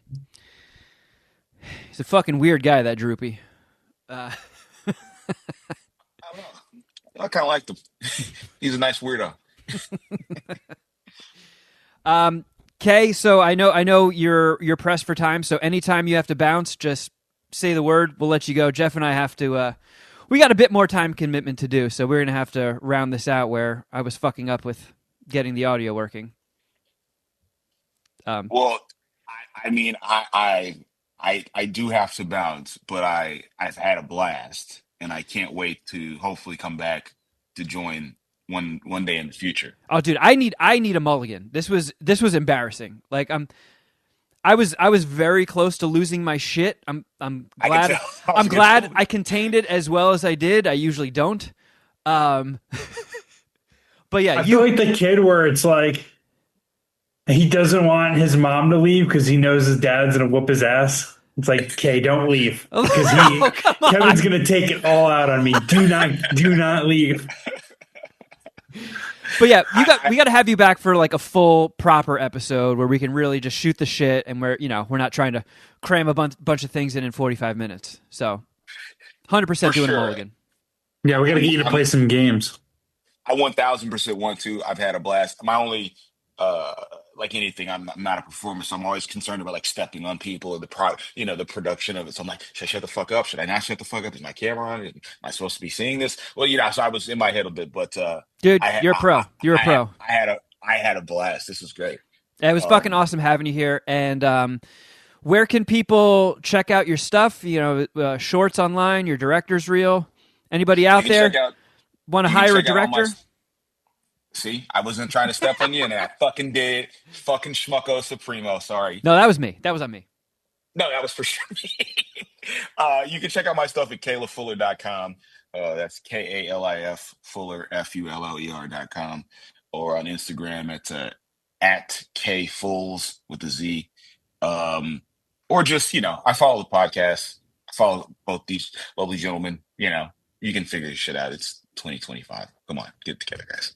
He's a fucking weird guy, that Droopy. I kind of like him. He's a nice weirdo. Kay, so I know you're pressed for time, so anytime you have to bounce, just say the word. We'll let you go. Jeff and I have to we got a bit more time commitment to do, so we're going to have to round this out where I was fucking up with getting the audio working. Well, I mean, I do have to bounce, but I've had a blast, and I can't wait to hopefully come back to join one day in the future. Oh, dude, I need a mulligan. This was embarrassing. Like I was very close to losing my shit. I'm glad I contained it as well as I did. I usually don't. But yeah, I feel like the kid where it's like he doesn't want his mom to leave because he knows his dad's gonna whoop his ass. It's like, okay, don't leave because Kevin's gonna take it all out on me. Do not leave. But yeah, we got to have you back for like a full proper episode where we can really just shoot the shit and we're not trying to cram a bunch of things in 45 minutes. So 100% doing a mulligan. Yeah, we got to get you to play some games. I 1000% want to. I've had a blast. My only like anything, I'm not a performer, so I'm always concerned about like stepping on people or the the production of it. So I'm like, should I shut the fuck up? Should I not shut the fuck up? Is my camera on? Am I supposed to be seeing this? Well, so I was in my head a bit, but dude, you're a pro. You're a pro. I had a blast. This was great. It was fucking awesome having you here. And where can people check out your stuff? Shorts online, your director's reel. Anybody out there want to hire a director? See, I wasn't trying to step on you, and I fucking did. Fucking schmucko supremo. Sorry. No, that was me. That was on me. No, that was for sure me. You can check out my stuff at kaliffuller.com. That's KALIF Fuller FULLER.com, or on Instagram at KFulls with a Z. Or just I follow the podcast. I follow both these lovely gentlemen. You can figure this shit out. It's 2025. Come on, get it together, guys.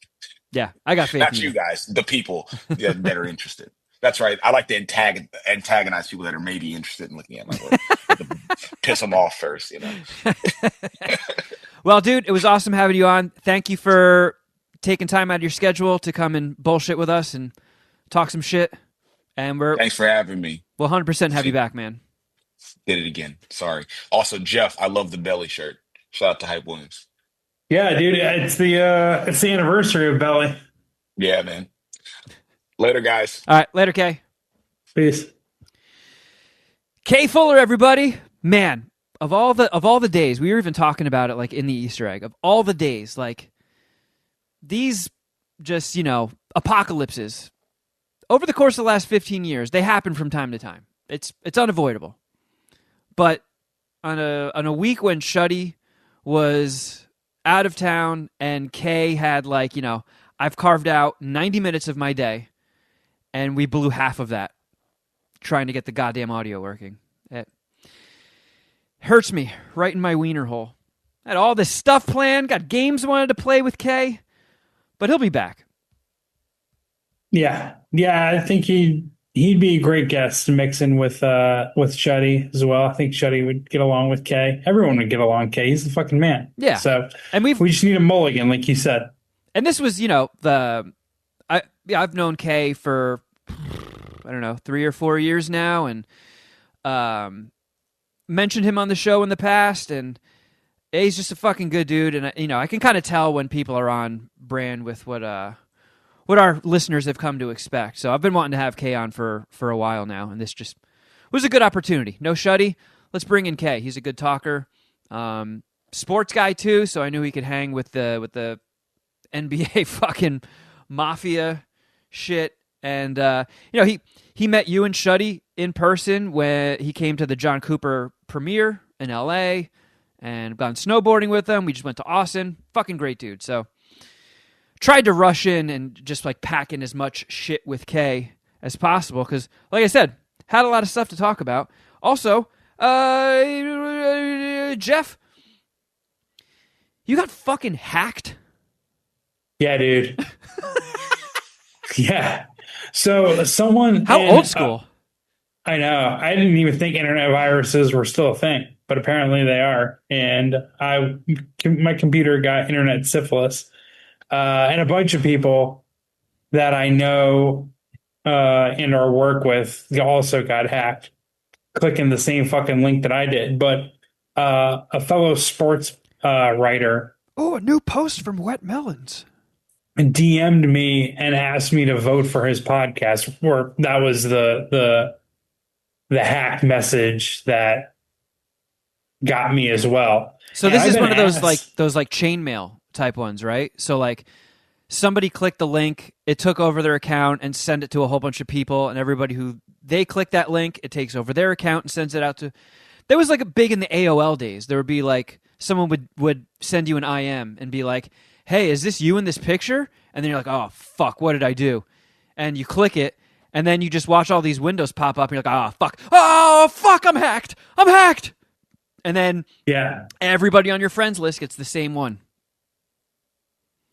Yeah, I got faith. Not you guys, the people that are interested. That's right. I like to antagonize people that are maybe interested in looking at my work. Piss them off first, Well, dude, it was awesome having you on. Thank you for taking time out of your schedule to come and bullshit with us and talk some shit. And thanks for having me. We'll 100% have you back, man. Did it again. Sorry. Also, Jeff, I love the belly shirt. Shout out to Hype Williams. Yeah, dude, it's the anniversary of Belly. Yeah, man. Later, guys. All right, later, Kay. Peace. Kay Fuller, everybody. Man, of all the days, we were even talking about it like in the Easter egg. Of all the days, like these just, apocalypses over the course of the last 15 years, they happen from time to time. It's unavoidable. But on a week when Shuddy was out of town and Kay had I've carved out 90 minutes of my day and we blew half of that trying to get the goddamn audio working. It hurts me right in my wiener hole. Had all this stuff planned, got games I wanted to play with Kay, but he'll be back. Yeah, I think he'd be a great guest to mix in with Shuddy as well. I think Shuddy would get along with Kay. Everyone would get along with Kay. He's the fucking man. Yeah. So and we just need a mulligan, like you said. And this was, I've known Kay for 3 or 4 years now, and mentioned him on the show in the past, and he's just a fucking good dude. And I can kind of tell when people are on brand with what our listeners have come to expect. So I've been wanting to have Kay on for a while now, and this just was a good opportunity. No Shuddy, let's bring in Kay. He's a good talker, sports guy too. So I knew he could hang with the NBA fucking mafia shit. And he met you and Shuddy in person when he came to the John Cooper premiere in L.A. and gone snowboarding with him. We just went to Austin. Fucking great dude. So tried to rush in and just like pack in as much shit with Kay as possible because, like I said, had a lot of stuff to talk about. Also, Geoff, you got fucking hacked. Yeah, dude. Yeah. So someone... How old school? I know. I didn't even think internet viruses were still a thing, but apparently they are. And my computer got internet syphilis. And a bunch of people that I know and or work with also got hacked, clicking the same fucking link that I did. But a fellow sports writer... Oh, a new post from Wet Melons. DM'd me and asked me to vote for his podcast. Or that was the hacked message that got me as well. So and this I've is been one of those asked, like chainmail type ones, right? So like somebody clicked the link, it took over their account and sent it to a whole bunch of people, and everybody who they click that link, it takes over their account and sends it out to. There was like a big in the AOL days. There would be like someone would send you an IM and be like, "Hey, is this you in this picture?" And then you're like, "Oh fuck, what did I do?" And you click it. And then you just watch all these windows pop up, and you're like, oh, fuck, I'm hacked. And then everybody on your friends list gets the same one.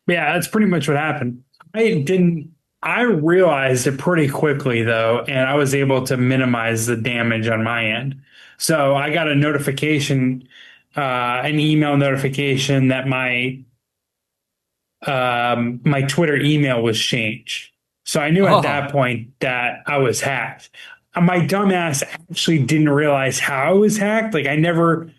Yeah, that's pretty much what happened. I realized it pretty quickly, though, and I was able to minimize the damage on my end. So I got a notification, an email notification that my Twitter email was changed. So I knew at that point that I was hacked. My dumbass actually didn't realize how I was hacked. Like I never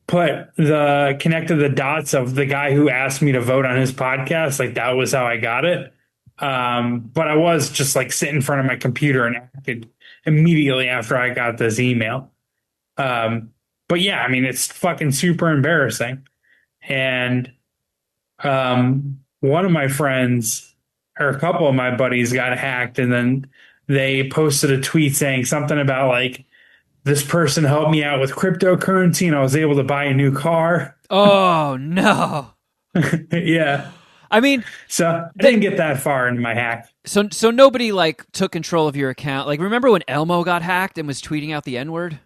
connected the dots of the guy who asked me to vote on his podcast. Like that was how I got it. But I was just like sitting in front of my computer and acted immediately after I got this email. But yeah, I mean, it's fucking super embarrassing. And one of my friends, or a couple of my buddies, got hacked, and then they posted a tweet saying something about like, this person helped me out with cryptocurrency and I was able to buy a new car. Oh no. Yeah. I mean, so I didn't get that far into my hack. So nobody like took control of your account. Like remember when Elmo got hacked and was tweeting out the N-word?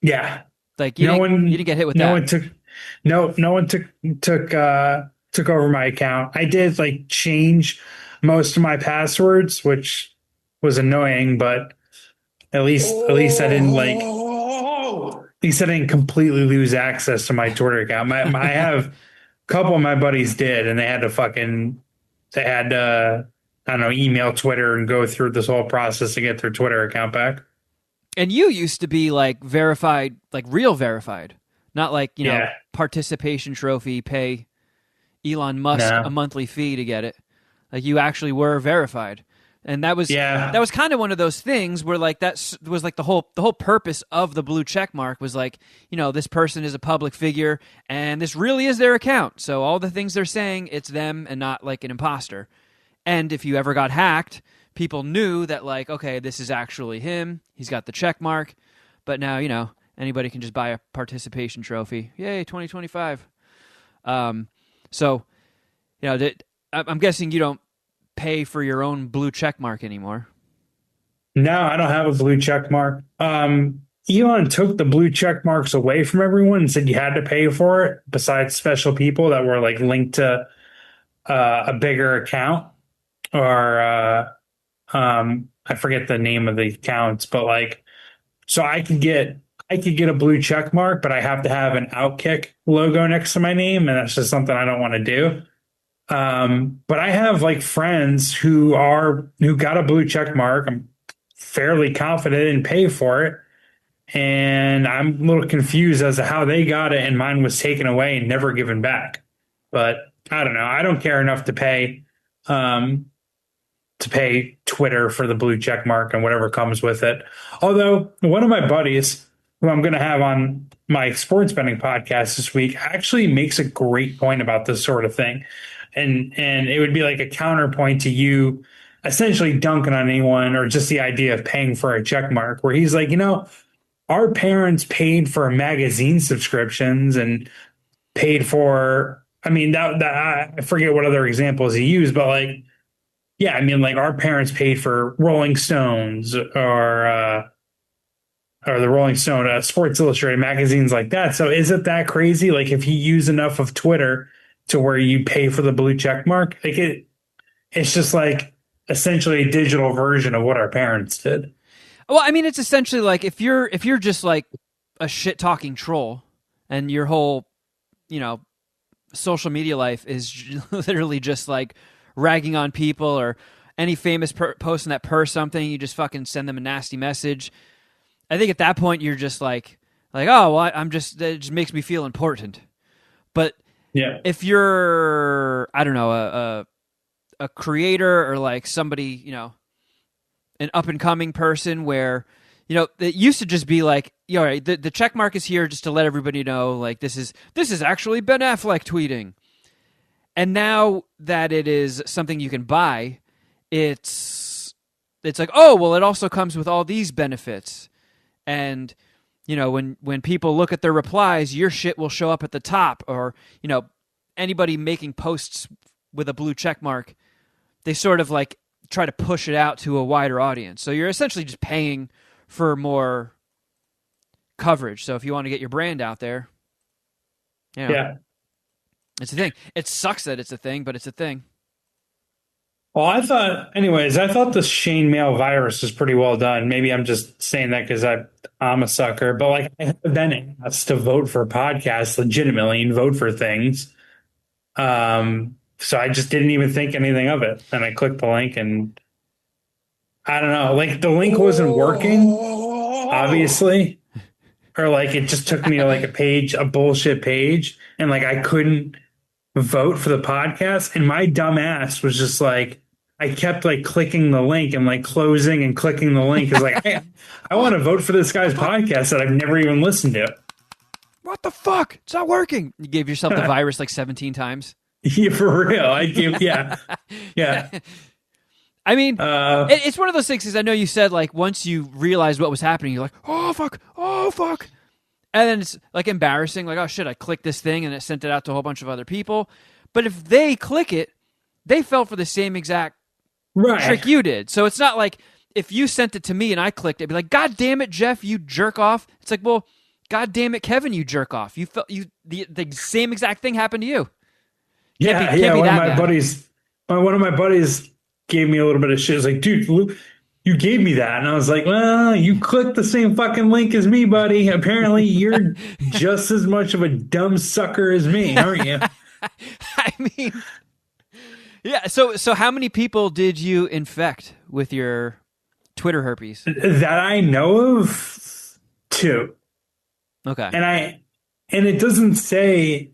Yeah. Like you didn't get hit with that. No one took over my account. I did like change most of my passwords, which was annoying, but at least I didn't completely lose access to my Twitter account. I have a couple of my buddies did, and they had to I don't know, email Twitter and go through this whole process to get their Twitter account back. And you used to be like verified, like real verified, not like, participation trophy, pay Elon Musk a monthly fee to get it. Like you actually were verified. And that was kind of one of those things where like that was like the whole purpose of the blue check mark was like, this person is a public figure and this really is their account. So all the things they're saying, it's them and not like an imposter. And if you ever got hacked, people knew that like, okay, this is actually him. He's got the check mark. But now, anybody can just buy a participation trophy. Yay, 2025. So, I'm guessing you don't pay for your own blue check mark anymore. No, I don't have a blue check mark. Elon took the blue check marks away from everyone and said you had to pay for it, besides special people that were like linked to a bigger account, or I forget the name of the accounts, but like, so I could get a blue check mark, but I have to have an Outkick logo next to my name, and that's just something I don't want to do. But I have like friends who got a blue check mark. I'm fairly confident and pay for it. And I'm a little confused as to how they got it and mine was taken away and never given back. But I don't know. I don't care enough to pay Twitter for the blue check mark and whatever comes with it. Although one of my buddies, who I'm going to have on my sports betting podcast this week, actually makes a great point about this sort of thing. And it would be like a counterpoint to you essentially dunking on anyone or just the idea of paying for a check mark, where he's like, our parents paid for magazine subscriptions and paid for, I mean, that I forget what other examples he used, but like, yeah, I mean, like our parents paid for Rolling Stones or the Rolling Stone, Sports Illustrated magazines like that. So is it that crazy? Like if you use enough of Twitter to where you pay for the blue check mark, like it's just like essentially a digital version of what our parents did. Well, I mean, it's essentially like if you're just like a shit talking troll and your whole, social media life is literally just like ragging on people or any famous person that posts something, you just fucking send them a nasty message. I think at that point you're just like, oh, well, it just makes me feel important. But yeah, if you're, I don't know, a creator or like somebody, an up and coming person where, it used to just be like, all right, the check mark is here just to let everybody know, like this is actually Ben Affleck tweeting. And now that it is something you can buy, it's like, oh, well, it also comes with all these benefits. And, when people look at their replies, your shit will show up at the top, or, anybody making posts with a blue check mark, they sort of like try to push it out to a wider audience. So you're essentially just paying for more coverage. So if you want to get your brand out there, yeah, it's a thing. It sucks that it's a thing, but it's a thing. Well, I thought the Shane Mail virus was pretty well done. Maybe I'm just saying that because I'm a sucker, but like I have been asked to vote for podcasts legitimately and vote for things. So I just didn't even think anything of it. And I clicked the link and I don't know, like the link wasn't working, obviously. Or like it just took me to like a bullshit page, and like I couldn't vote for the podcast. And my dumb ass was just like, I kept like clicking the link and like closing and clicking the link. Cause like, I want to vote for this guy's podcast that I've never even listened to. What the fuck? It's not working. You gave yourself the virus like 17 times. Yeah, for real. Yeah. I mean, it's one of those things, because I know you said like once you realized what was happening, you're like, oh fuck. And then it's like embarrassing, like, oh shit, I clicked this thing and it sent it out to a whole bunch of other people. But if they click it, they fell for the same exact trick you did. So it's not like if you sent it to me and I clicked it, it'd be like, God damn it, Geoff, you jerk off. It's like, well, God damn it, Kevin, you jerk off. You felt the same exact thing happened to you. Can't be one of my buddies gave me a little bit of shit. It's like, dude, you gave me that. And I was like, well, you clicked the same fucking link as me, buddy. Apparently you're just as much of a dumb sucker as me, aren't you? I mean, yeah. So how many people did you infect with your Twitter herpes? That I know of, 2. Okay. And it doesn't say,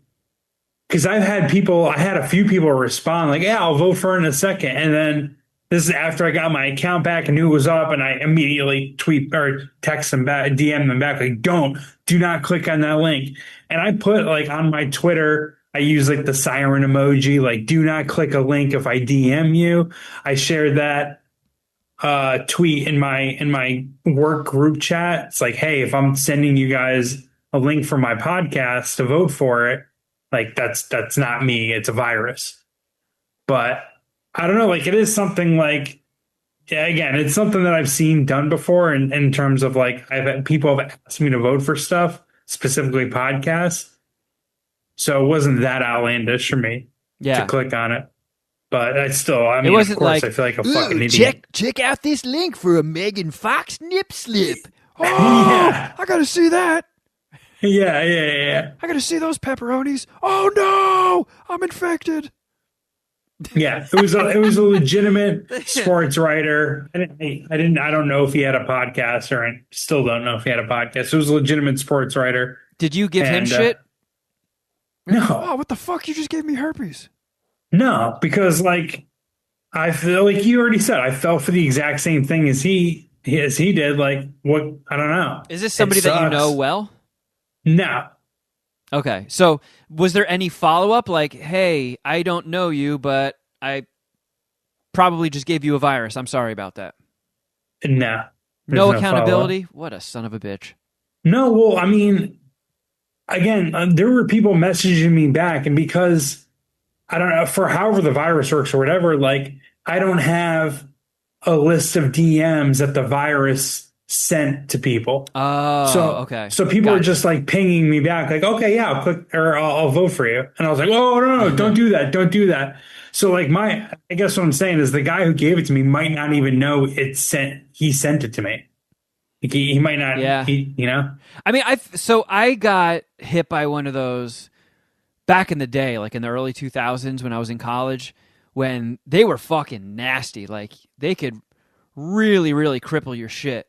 because I had a few people respond like, yeah, I'll vote for it in a second. And then this is after I got my account back and knew it was up, and I immediately tweet or text them back, DM them back, like, do not click on that link. And I put like on my Twitter, I use like the siren emoji, like, do not click a link if I DM you. I shared that tweet in my work group chat. It's like, hey, if I'm sending you guys a link for my podcast to vote for it, like that's not me. It's a virus. But I don't know. Like it is something like, yeah, again, it's something that I've seen done before in terms of like people have asked me to vote for stuff, specifically podcasts. So it wasn't that outlandish for me to click on it. But I mean, it wasn't, of course, like, I feel like a fucking idiot. Check out this link for a Megan Fox nip slip. Oh, yeah. I got to see that. Yeah. I got to see those pepperonis. Oh no, I'm infected. Yeah, it was a legitimate sports writer. I don't know if he had a podcast, or I still don't know if he had a podcast. It was a legitimate sports writer. Did you give him shit? No. Oh, what the fuck? You just gave me herpes. No, because like I feel like you already said, I fell for the exact same thing as he did. Like what? I don't know. Is this somebody that you know well? No. Okay. So was there any follow-up? Like, hey, I don't know you, but I probably just gave you a virus. I'm sorry about that. No. No accountability? What a son of a bitch. No, well, I mean, again, there were people messaging me back, and because I don't know, for however the virus works or whatever, like I don't have a list of DMs that the virus sent to people. Oh, okay. So people are just like pinging me back, like, okay, yeah, I'll click or I'll vote for you. And I was like, oh, no, don't do that. Don't do that. So like I guess what I'm saying is the guy who gave it to me might not even know he sent it to me. Like he might not, yeah. you know? I mean, I got hit by one of those back in the day, like in the early 2000s when I was in college, when they were fucking nasty. Like they could really, really cripple your shit,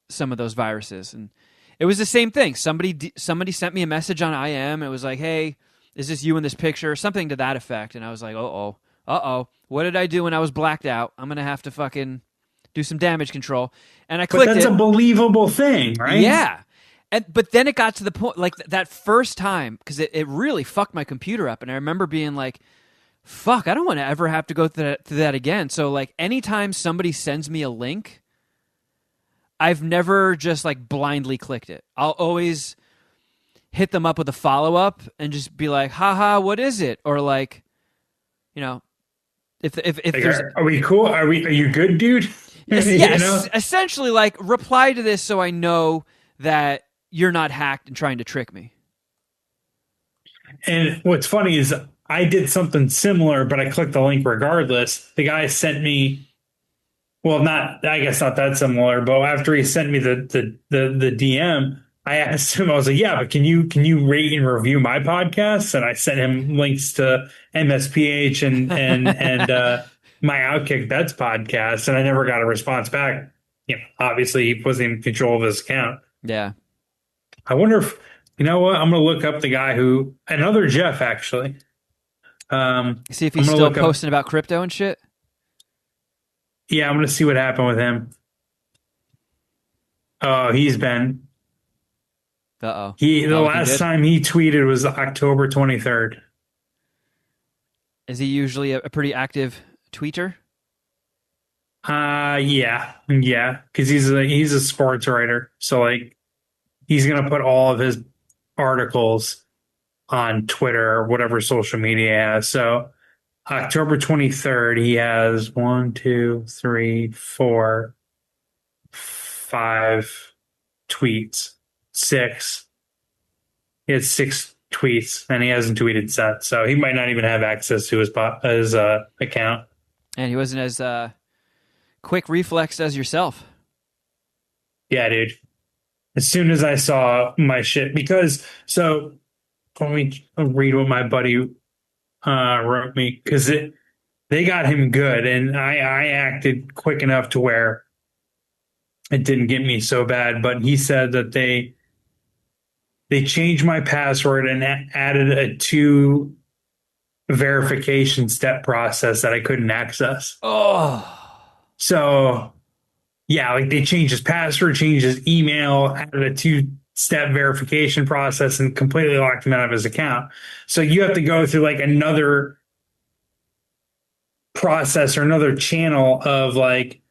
some of those viruses. And it was the same thing. Somebody sent me a message on IM. It was like, hey, is this you in this picture? Something to that effect. And I was like, uh-oh. What did I do when I was blacked out? I'm going to have to fucking do some damage control. And I clicked it. But that's a believable thing, right? Yeah. But then it got to the point, like that first time, because it really fucked my computer up. And I remember being like, fuck, I don't want to ever have to go through that again. So like anytime somebody sends me a link, I've never just like blindly clicked it. I'll always hit them up with a follow-up and just be like, haha, what is it? Or like, you know, if like, there's... Are we cool? Are you good, dude? Yes, you know? Essentially like reply to this so I know that you're not hacked and trying to trick me. And what's funny is I did something similar, but I clicked the link regardless. The guy sent me, well, I guess not that similar, but after he sent me the DM, I asked him, I was like, yeah, but can you rate and review my podcast? And I sent him links to MSPH and my Outkick Bets podcast, and I never got a response back. You know, obviously he wasn't in control of his account. Yeah. I wonder if, you know what, I'm going to look up the guy another Geoff, actually. See if he's still posting about crypto and shit. Yeah, I'm going to see what happened with him. Oh, he's been. Uh-oh. The last time he tweeted was October 23rd. Is he usually a pretty active tweeter? Yeah, because he's a sports writer, so like he's going to put all of his articles on Twitter or whatever social media he has. So October 23rd, he has 1, 2, 3, 4, 5 tweets. 6. He had 6 tweets, and he hasn't tweeted since. So he might not even have access to his account. And he wasn't as quick reflex as yourself. Yeah, dude. As soon as I saw my shit, so let me read what my buddy wrote me, because they got him good, and I acted quick enough to where it didn't get me so bad. But he said that they changed my password and added a 2 verification step process that I couldn't access. Oh. So, yeah, like they changed his password, changed his email, added a 2-step verification process, and completely locked him out of his account. So you have to go through like another process or another channel of like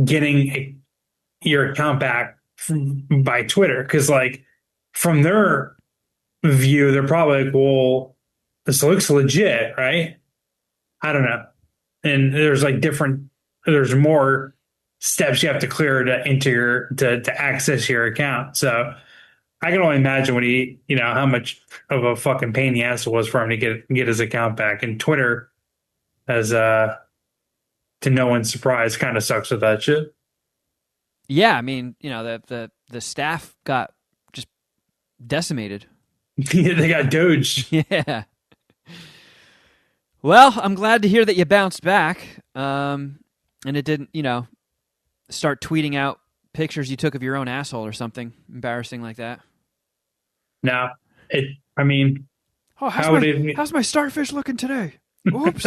getting your account back by Twitter. Because like from their view, they're probably like, well, this looks legit, right? I don't know. And there's more steps you have to clear to enter to access your account. So I can only imagine how much of a fucking pain in the ass it was for him to get his account back. And Twitter, as to no one's surprise, kind of sucks with that shit. Yeah, I mean, the staff got just decimated. They got doged. Yeah. Well, I'm glad to hear that you bounced back. And it didn't, start tweeting out pictures you took of your own asshole or something embarrassing like that. No, how's my starfish looking today? Oops.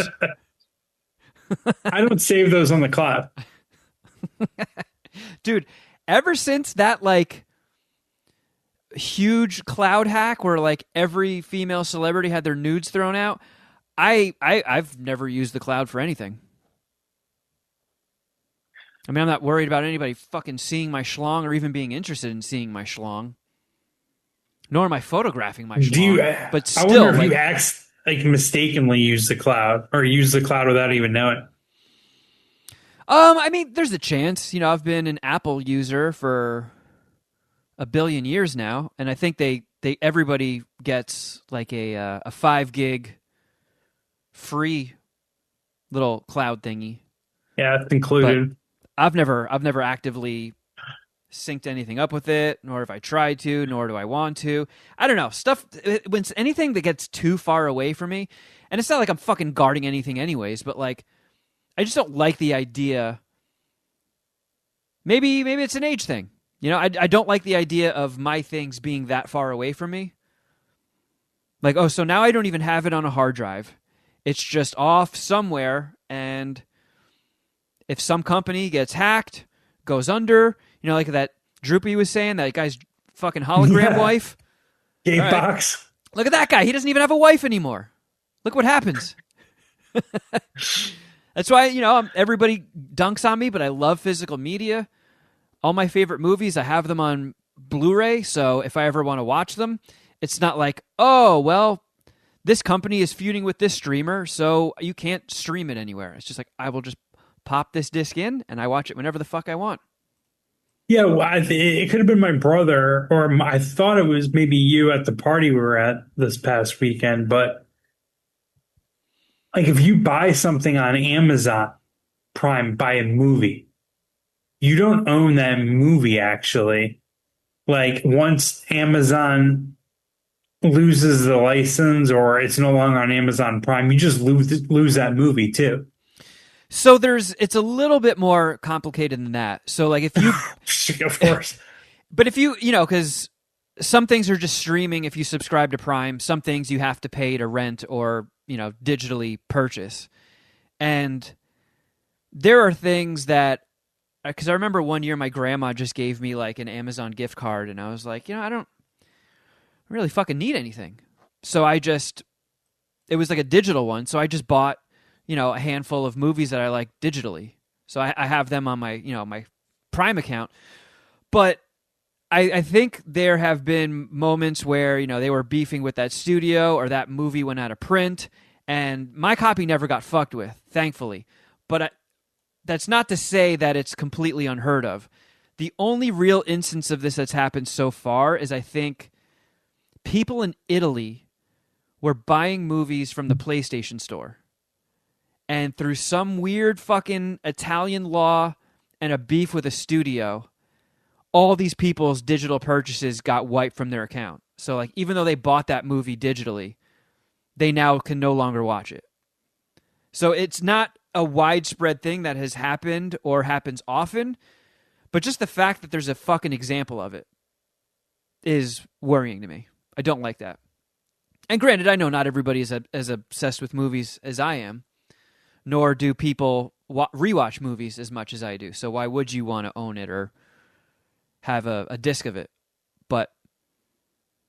I don't save those on the cloud. Dude, ever since that like huge cloud hack where like every female celebrity had their nudes thrown out, I've never used the cloud for anything. I mean, I'm not worried about anybody fucking seeing my schlong or even being interested in seeing my schlong. Nor am I photographing my Do you? schlong. But I wonder still, if like, you mistakenly use the cloud or use the cloud without even knowing. I mean, there's a chance. You know, I've been an Apple user for a billion years now, and I think everybody gets like a 5 gig free little cloud thingy. Yeah, it's But included. I've never actively synced anything up with it, nor have I tried to, nor do I want to. I don't know. Stuff when it's anything that gets too far away from me, and it's not like I'm fucking guarding anything anyways, but like I just don't like the idea. Maybe it's an age thing. You know, I don't like the idea of my things being that far away from me. Like, oh, so now I don't even have it on a hard drive. It's just off somewhere, and if some company gets hacked, goes under, you know, like that Droopy was saying, that guy's fucking hologram Yeah. wife. Gay All right. box. Look at that guy. He doesn't even have a wife anymore. Look what happens. That's why, you know, everybody dunks on me, but I love physical media. All my favorite movies, I have them on Blu-ray, so if I ever want to watch them, it's not like, oh, well, this company is feuding with this streamer, so you can't stream it anywhere. It's just like, I will just pop this disc in, and I watch it whenever the fuck I want. Yeah, well, it could have been my brother, or I thought it was maybe you at the party we were at this past weekend. But like, if you buy something on Amazon Prime, buy a movie, you don't own that movie actually. Like, once Amazon loses the license or it's no longer on Amazon Prime, you just lose that movie too. So it's a little bit more complicated than that. So like if you, Of course. but if you know, because some things are just streaming if you subscribe to Prime. Some things you have to pay to rent or, you know, digitally purchase. And there are things that, because I remember one year my grandma just gave me like an Amazon gift card, and I was like, you know, I don't really fucking need anything. So it was like a digital one. So I just bought, you know, a handful of movies that I like digitally. So I have them on my, you know, my Prime account. But I think there have been moments where, you know, they were beefing with that studio or that movie went out of print, and my copy never got fucked with, thankfully. But that's not to say that it's completely unheard of. The only real instance of this that's happened so far is, I think, people in Italy were buying movies from the PlayStation Store. And through some weird fucking Italian law and a beef with a studio, all these people's digital purchases got wiped from their account. So like, even though they bought that movie digitally, they now can no longer watch it. So it's not a widespread thing that has happened or happens often, but just the fact that there's a fucking example of it is worrying to me. I don't like that. And granted, I know not everybody is as obsessed with movies as I am, nor do people rewatch movies as much as I do. So why would you want to own it or have a disc of it? But,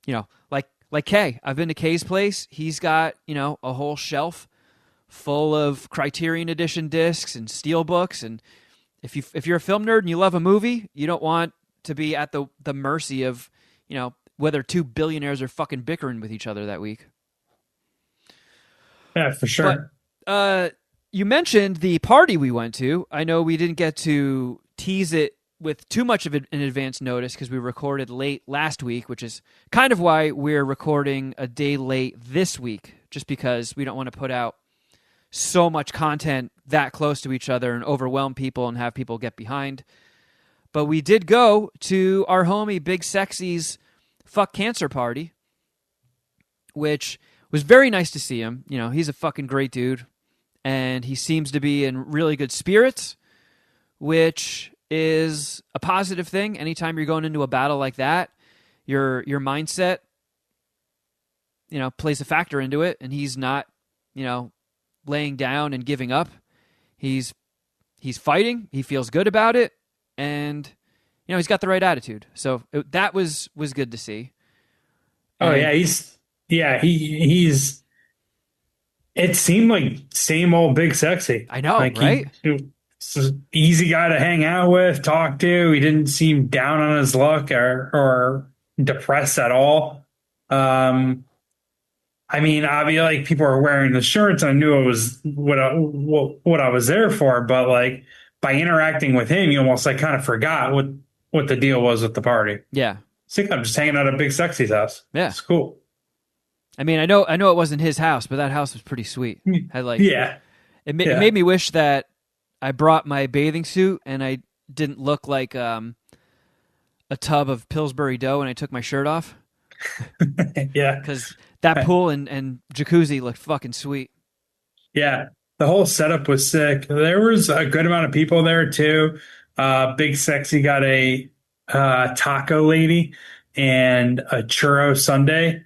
you know, like Kay. I've been to Kay's place. He's got, you know, a whole shelf full of Criterion Edition discs and steelbooks. And if you're a film nerd and you love a movie, you don't want to be at the mercy of, you know, whether two billionaires are fucking bickering with each other that week. Yeah, for sure. But you mentioned the party we went to. I know we didn't get to tease it with too much of an advance notice because we recorded late last week, which is kind of why we're recording a day late this week, just because we don't want to put out so much content that close to each other and overwhelm people and have people get behind. But we did go to our homie Big Sexy's Fuck Cancer party, which was very nice to see him. You know, he's a fucking great dude, and he seems to be in really good spirits, which is a positive thing. Anytime you're going into a battle like that, your mindset, you know, plays a factor into it, and he's not, you know, laying down and giving up. He's fighting. He feels good about it, and you know, he's got the right attitude. So that was good to see. Oh yeah, he's. It seemed like same old Big Sexy. I know, like right? easy guy to hang out with, talk to. He didn't seem down on his luck or depressed at all. I mean, like people were wearing the shirts. I knew it was what I was there for, but like by interacting with him, you almost like kind of forgot what the deal was with the party. Yeah. It's like I'm just hanging out at Big Sexy's house. Yeah. It's cool. I mean, I know it wasn't his house, but that house was pretty sweet. I like. Yeah. It made me wish that I brought my bathing suit and I didn't look like a tub of Pillsbury dough when I took my shirt off. Yeah. Because that pool and jacuzzi looked fucking sweet. Yeah. The whole setup was sick. There was a good amount of people there too. Big Sexy got a taco lady and a churro sundae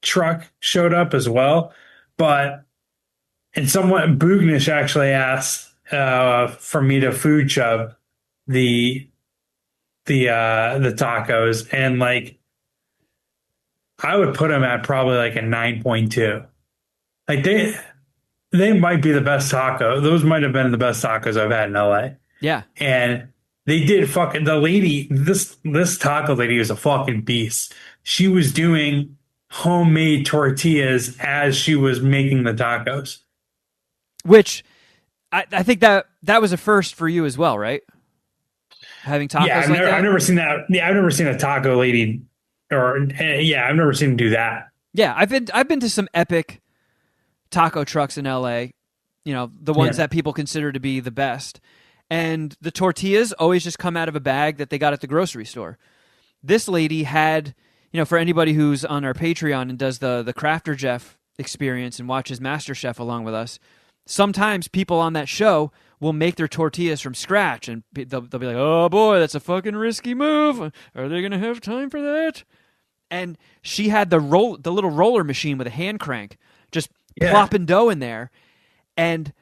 truck showed up as well. And someone Boognish actually asked for me to food chub the tacos, and like I would put them at probably like a 9.2. Like they might be the best taco. Those might have been the best tacos I've had in LA. Yeah. And they did fucking the lady, this taco lady was a fucking beast. She was doing homemade tortillas as she was making the tacos. Which I think that was a first for you as well, right? Having tacos yeah, I've never seen that. Yeah, I've never seen a taco lady I've never seen him do that. Yeah, I've been to some epic taco trucks in LA, you know, the ones that people consider to be the best. And the tortillas always just come out of a bag that they got at the grocery store. This lady had, you know, for anybody who's on our Patreon and does the Crafter Jeff experience and watches MasterChef along with us, sometimes people on that show will make their tortillas from scratch, and they'll be like, oh boy, that's a fucking risky move. Are they going to have time for that? And she had the little roller machine with a hand crank, just plopping dough in there. And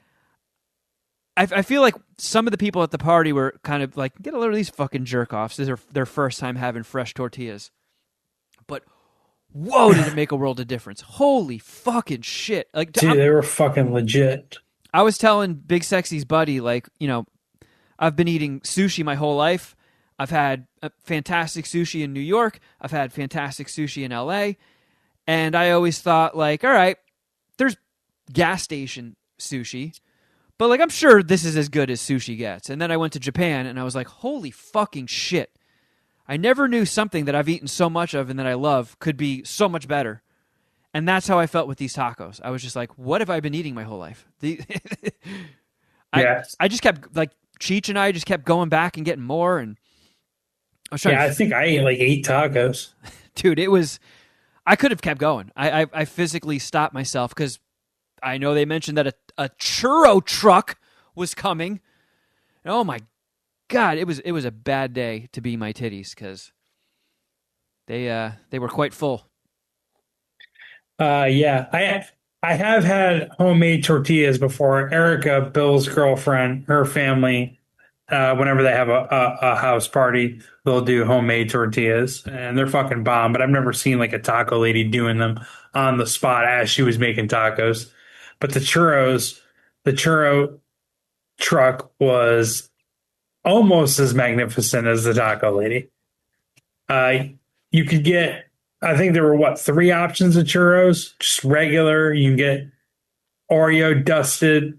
I feel like some of the people at the party were kind of like, get a load of these fucking jerk-offs. This is their first time having fresh tortillas. But whoa, did it make a world of difference. Holy fucking shit. Like, dude, they were fucking legit. I was telling Big Sexy's buddy, like, you know, I've been eating sushi my whole life. I've had fantastic sushi in New York. I've had fantastic sushi in LA. And I always thought, like, all right, there's gas station sushi, but, like, I'm sure this is as good as sushi gets. And then I went to Japan, and I was like, holy fucking shit. I never knew something that I've eaten so much of and that I love could be so much better. And that's how I felt with these tacos. I was just like, what have I been eating my whole life? I just kept, like, Cheech and I just kept going back and getting more. And I was trying I think I ate like 8 tacos. Dude, I could have kept going. I physically stopped myself because I know they mentioned that a churro truck was coming. And oh my God, it was a bad day to be my titties because they were quite full. I have had homemade tortillas before. Erica, Bill's girlfriend, her family, whenever they have a house party, they'll do homemade tortillas, and they're fucking bomb. But I've never seen like a taco lady doing them on the spot as she was making tacos. But the churro truck was almost as magnificent as the taco lady. You could get, I think there were 3 options of churros, just regular. You can get Oreo dusted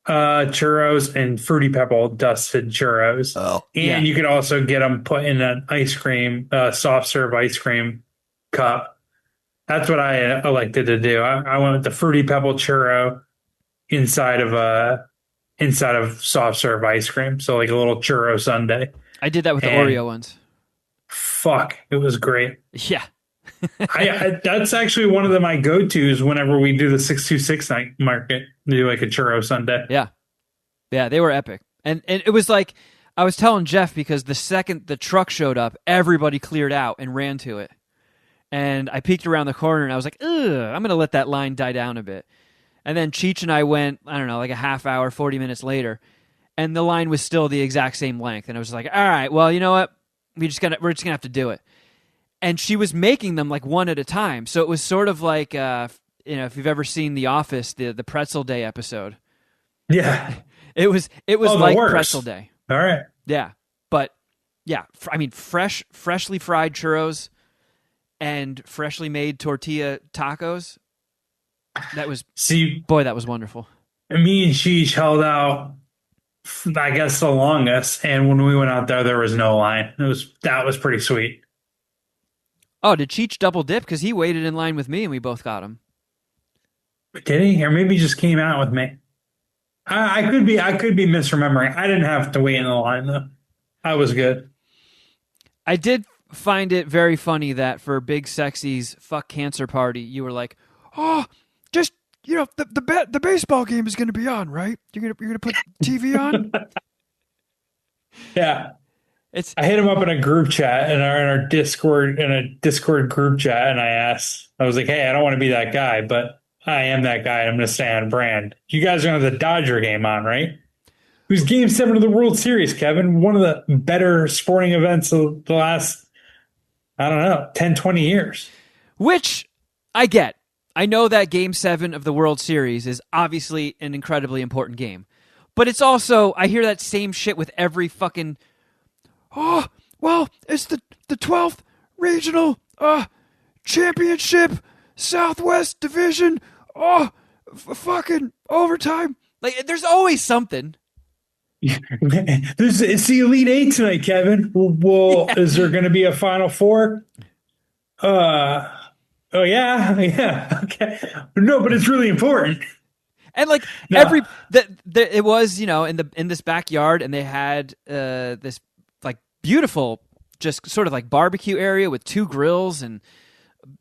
churros and Fruity Pebble dusted churros. Oh, and you could also get them put in an ice cream, soft serve ice cream cup. That's what I elected to do. I went with the Fruity Pebble churro inside of soft serve ice cream. So like a little churro sundae. I did that with the Oreo ones. Fuck, it was great. Yeah. That's actually one of my go-tos whenever we do the 626 night market. Do like a churro sundae. Yeah, they were epic, and it was like I was telling Jeff because the second the truck showed up, everybody cleared out and ran to it, and I peeked around the corner and I was like, ugh, I'm gonna let that line die down a bit, and then Cheech and I went, I don't know, like a half hour, 40 minutes later, and the line was still the exact same length, and I was like, all right, well, you know what, we're just gonna have to do it. And she was making them like one at a time. So it was sort of like, if you've ever seen The Office, the Pretzel Day episode. Yeah. It was like pretzel day. All right. Yeah, but yeah, I mean, freshly fried churros and freshly made tortilla tacos. That was that was wonderful. Me and Cheech held out, I guess, the longest, and when we went out there was no line. That was pretty sweet. Oh, did Cheech double dip? Because he waited in line with me, and we both got him. Did he? Or maybe he just came out with me. I could be misremembering. I didn't have to wait in the line though. I was good. I did find it very funny that for Big Sexy's fuck cancer party, you were like, "Oh, just the baseball game is going to be on, right? You're gonna put TV on." Yeah, I hit him up in a group chat in our Discord group chat, and I was like, "Hey, I don't want to be that guy, but I am that guy. And I'm going to stay on brand. You guys are going to have the Dodger game on, right? It was Game 7 of the World Series, Kevin. One of the better sporting events of the last, I don't know, 10, 20 years. Which I get. I know that Game 7 of the World Series is obviously an incredibly important game. But it's also, I hear that same shit with every fucking, oh, well, it's the 12th regional championship Southwest Division. Oh, fucking overtime. Like, there's always something. It's the Elite Eight tonight, Kevin. Well, is there going to be a Final Four? Oh, yeah. Okay. No, but it's really important. And like it was, in this backyard, and they had this like beautiful, just sort of like barbecue area with 2 grills and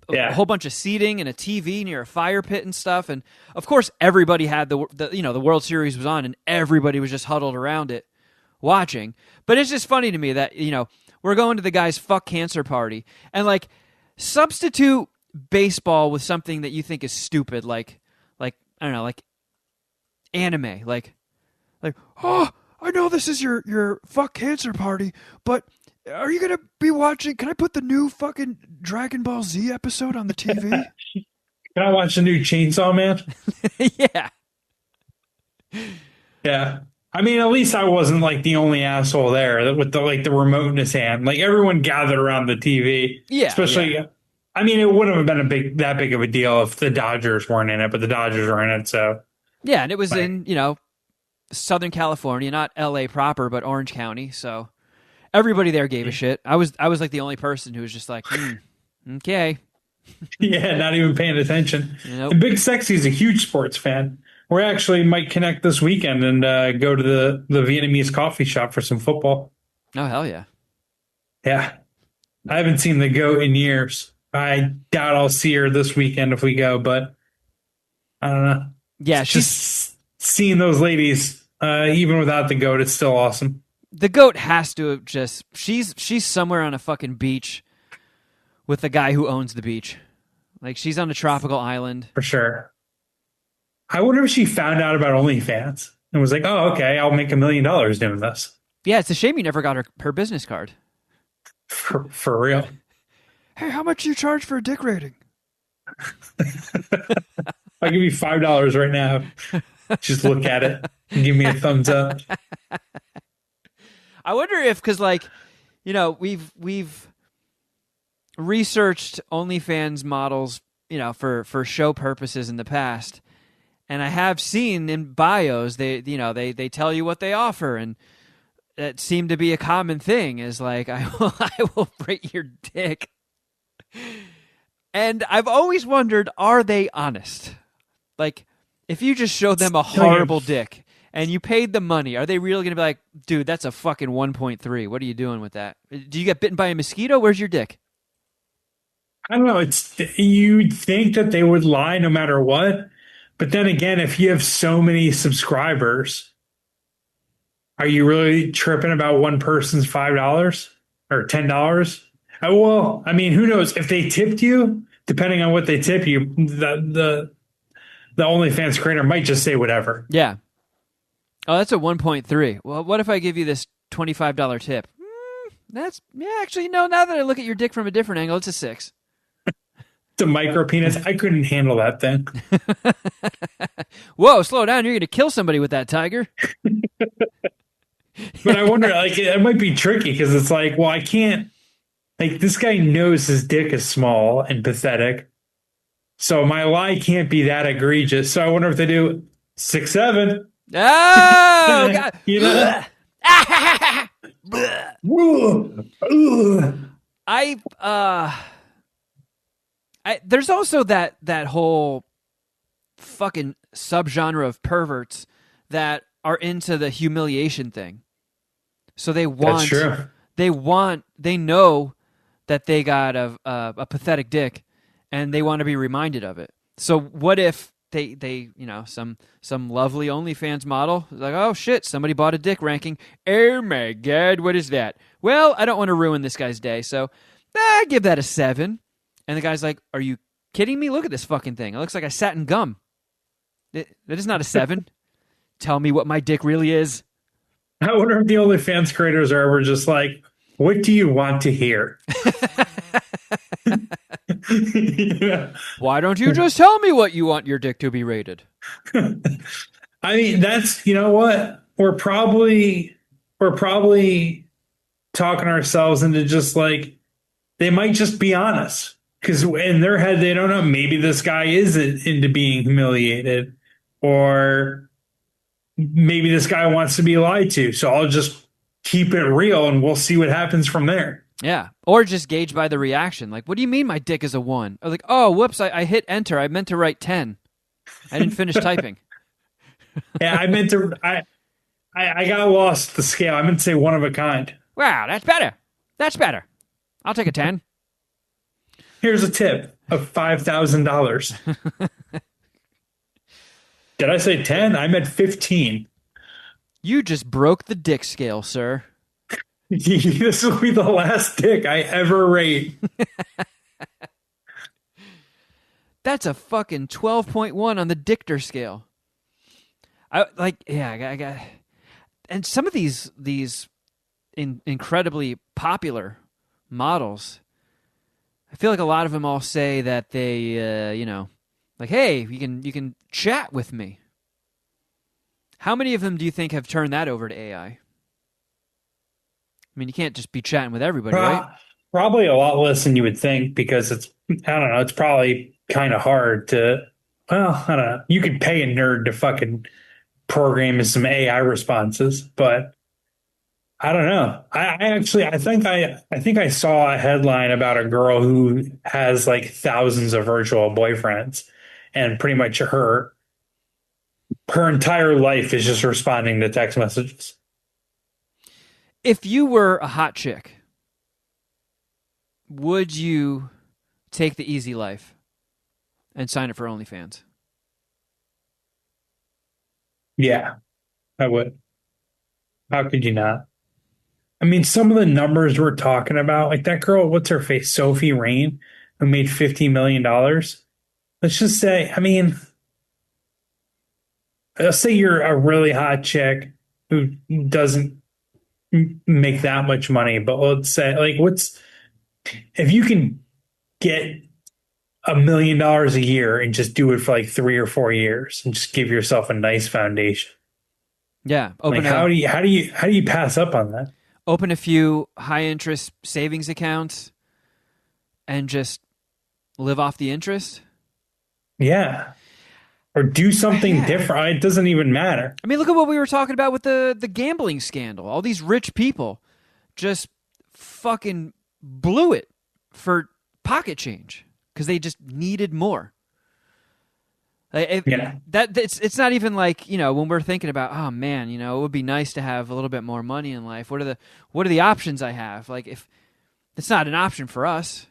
a whole bunch of seating and a TV near a fire pit and stuff. And of course, everybody had the World Series was on, and everybody was just huddled around it watching. But it's just funny to me that we're going to the guy's fuck cancer party, and like substitute baseball with something that you think is stupid, like I don't know, like anime, like oh, I know this is your fuck cancer party, but are you gonna be watching? Can I put the new fucking Dragon Ball Z episode on the TV? Can I watch the new Chainsaw Man? Yeah. Yeah. I mean, at least I wasn't like the only asshole there with the remote in his hand. Like everyone gathered around the TV. Yeah. Especially, yeah. I mean, it wouldn't have been that big of a deal if the Dodgers weren't in it, but the Dodgers are in it, so. Yeah, and it was in, Southern California, not LA proper, but Orange County, so everybody there gave a shit. I was like the only person who was just like, okay. Yeah, not even paying attention. Nope. And Big Sexy is a huge sports fan. We actually might connect this weekend and go to the Vietnamese coffee shop for some football. Oh, hell yeah. Yeah. I haven't seen the goat in years. I doubt I'll see her this weekend if we go, but I don't know. Yeah, just seeing those ladies, even without the goat, it's still awesome. The goat has to have just she's somewhere on a fucking beach with the guy who owns the beach. Like she's on a tropical island. For sure. I wonder if she found out about OnlyFans and was like, oh, okay, I'll make $1 million doing this. Yeah, it's a shame you never got her business card. For real. Hey, how much do you charge for a dick rating? I'll give you $5 right now. Just look at it and give me a thumbs up. I wonder if, because we've researched OnlyFans models, for show purposes in the past, and I have seen in bios they tell you what they offer, and that seemed to be a common thing is like I will break your dick. And I've always wondered, are they honest? Like, if you just showed them a horrible dick and you paid the money, are they really going to be like, dude, that's a fucking 1.3. What are you doing with that? Do you get bitten by a mosquito? Where's your dick? I don't know. You'd think that they would lie no matter what. But then again, if you have so many subscribers, are you really tripping about one person's $5 or $10? Well, I mean, who knows? If they tipped you, depending on what they tip you, the OnlyFans creator might just say whatever. Yeah. Oh, that's a 1.3. Well, what if I give you this $25 tip? Actually, no, now that I look at your dick from a different angle, it's a 6. It's a micro penis. I couldn't handle that thing. Whoa, slow down. You're going to kill somebody with that, Tiger. But I wonder, like, it might be tricky because it's like, well, I can't, like, this guy knows his dick is small and pathetic. So my lie can't be that egregious. So I wonder if they do 6'7". Oh, God. You know? There's also that whole fucking subgenre of perverts that are into the humiliation thing. So they want, That's true. they know that they got a pathetic dick, and they want to be reminded of it. So what if they some lovely OnlyFans model is like, oh shit, somebody bought a dick ranking. Oh my God, what is that? Well, I don't want to ruin this guy's day, so I give that a 7. And the guy's like, are you kidding me? Look at this fucking thing. It looks like I sat in gum. That is not a 7. Tell me what my dick really is. I wonder if the OnlyFans creators are ever just like, what do you want to hear? Yeah. Why don't you just tell me what you want your dick to be rated? I mean, that's, you know what? We're probably talking ourselves into just like, they might just be honest. Because in their head, they don't know. Maybe this guy isn't into being humiliated, or maybe this guy wants to be lied to. So I'll just keep it real, and we'll see what happens from there. Yeah, or just gauge by the reaction. Like, what do you mean my dick is a 1? Or like, oh, whoops, I hit enter. I meant to write 10. I didn't finish typing. Yeah, I meant to. I got lost the scale. I meant to say one of a kind. Wow, that's better. That's better. I'll take a 10. Here's a tip of $5,000. Did I say 10? I meant 15. You just broke the dick scale, sir. This will be the last dick I ever rate. That's a fucking 12.1 on the Dichter scale. I got. And some of these incredibly popular models, I feel like a lot of them all say that they, like, hey, you can chat with me. How many of them do you think have turned that over to AI? I mean, you can't just be chatting with everybody, right? Probably a lot less than you would think, because it's, I don't know, it's probably kind of hard to, well, I don't know. You could pay a nerd to fucking program some AI responses, but I don't know. I think I saw a headline about a girl who has like thousands of virtual boyfriends, and pretty much her entire life is just responding to text messages. If you were a hot chick, would you take the easy life and sign up for OnlyFans? Yeah, I would. How could you not? I mean, some of the numbers we're talking about, like that girl, what's her face? Sophie Rain, who made $50 million. Let's just say, I mean, let's say you're a really hot chick who doesn't make that much money, but let's say, like, if you can get $1 million a year and just do it for like 3 or 4 years and just give yourself a nice foundation. Yeah. How do you pass up on that? Open a few high interest savings accounts and just live off the interest? Yeah. Or do something different. It doesn't even matter. I mean, look at what we were talking about with the gambling scandal. All these rich people just fucking blew it for pocket change because they just needed more. It's not even like, when we're thinking about, oh man, it would be nice to have a little bit more money in life. What are the options I have? Like, if it's not an option for us.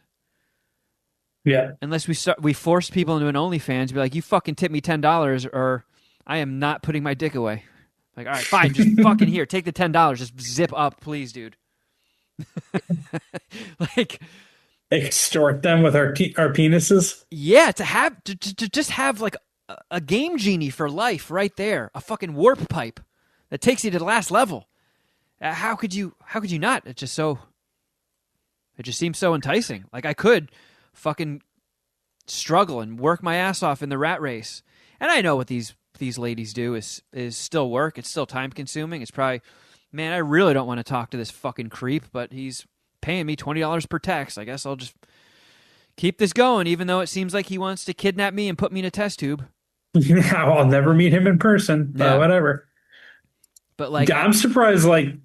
Yeah. Unless we force people into an OnlyFans, be like, you fucking tip me $10 or I am not putting my dick away. Like, all right, fine, just fucking here, take the $10, just zip up, please, dude. Like, extort them with our penises. Yeah, to just have like a game genie for life right there, a fucking warp pipe that takes you to the last level. How could you not? It just seems so enticing. Like, I could fucking struggle and work my ass off in the rat race. And I know what these ladies do is still work. It's still time consuming. It's probably, man, I really don't want to talk to this fucking creep, but he's paying me $20 per text. I guess I'll just keep this going, even though it seems like he wants to kidnap me and put me in a test tube. Yeah, I'll never meet him in person, but whatever. But like, I'm surprised like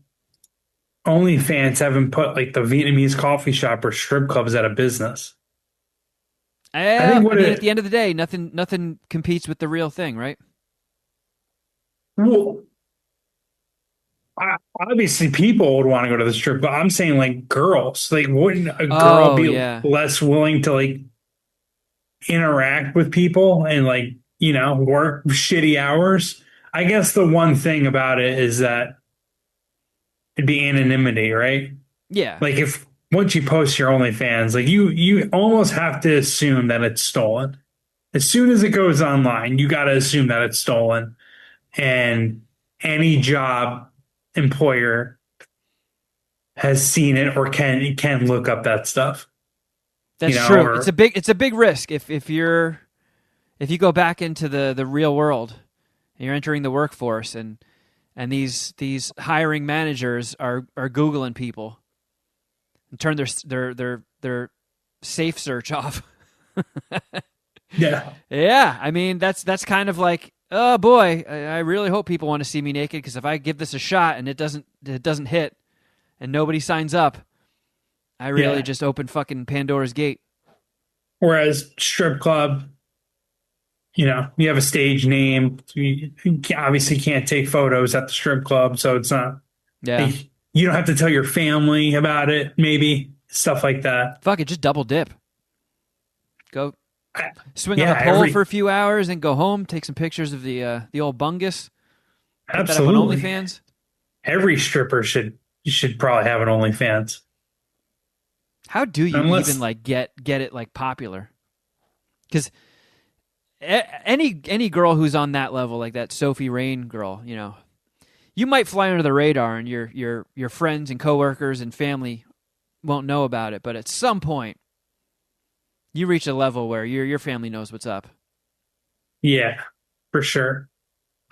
OnlyFans haven't put like the Vietnamese coffee shop or strip clubs out of business. I mean, at the end of the day, nothing competes with the real thing, right? Well, obviously people would want to go to the strip, but I'm saying like girls. Like, wouldn't a girl be less willing to like interact with people and like, you know, work shitty hours? I guess the one thing about it is that it'd be anonymity, right? Yeah. Like if once you post your OnlyFans, like you almost have to assume that it's stolen. As soon as it goes online, you got to assume that it's stolen. And any job employer has seen it or can look up that stuff. That's true. It's a big risk if you go back into the real world and you're entering the workforce and these hiring managers are Googling people and turn their safe search off. Yeah. Yeah. I mean, that's kind of like, oh boy, I really hope people want to see me naked, because if I give this a shot and it doesn't hit and nobody signs up, I really just opened fucking Pandora's gate. Whereas strip club, you know, you have a stage name. You obviously can't take photos at the strip club, so it's not. Yeah. Like, you don't have to tell your family about it. Maybe stuff like that. Fuck it, just double dip. Go swing on a pole for a few hours and go home. Take some pictures of the old bungus. Put that up on OnlyFans. Every stripper should probably have an OnlyFans. How do you even like get it like popular? Because any girl who's on that level, like that Sophie Rain girl, you know, you might fly under the radar and your friends and coworkers and family won't know about it, but at some point you reach a level where your family knows what's up. Yeah, for sure.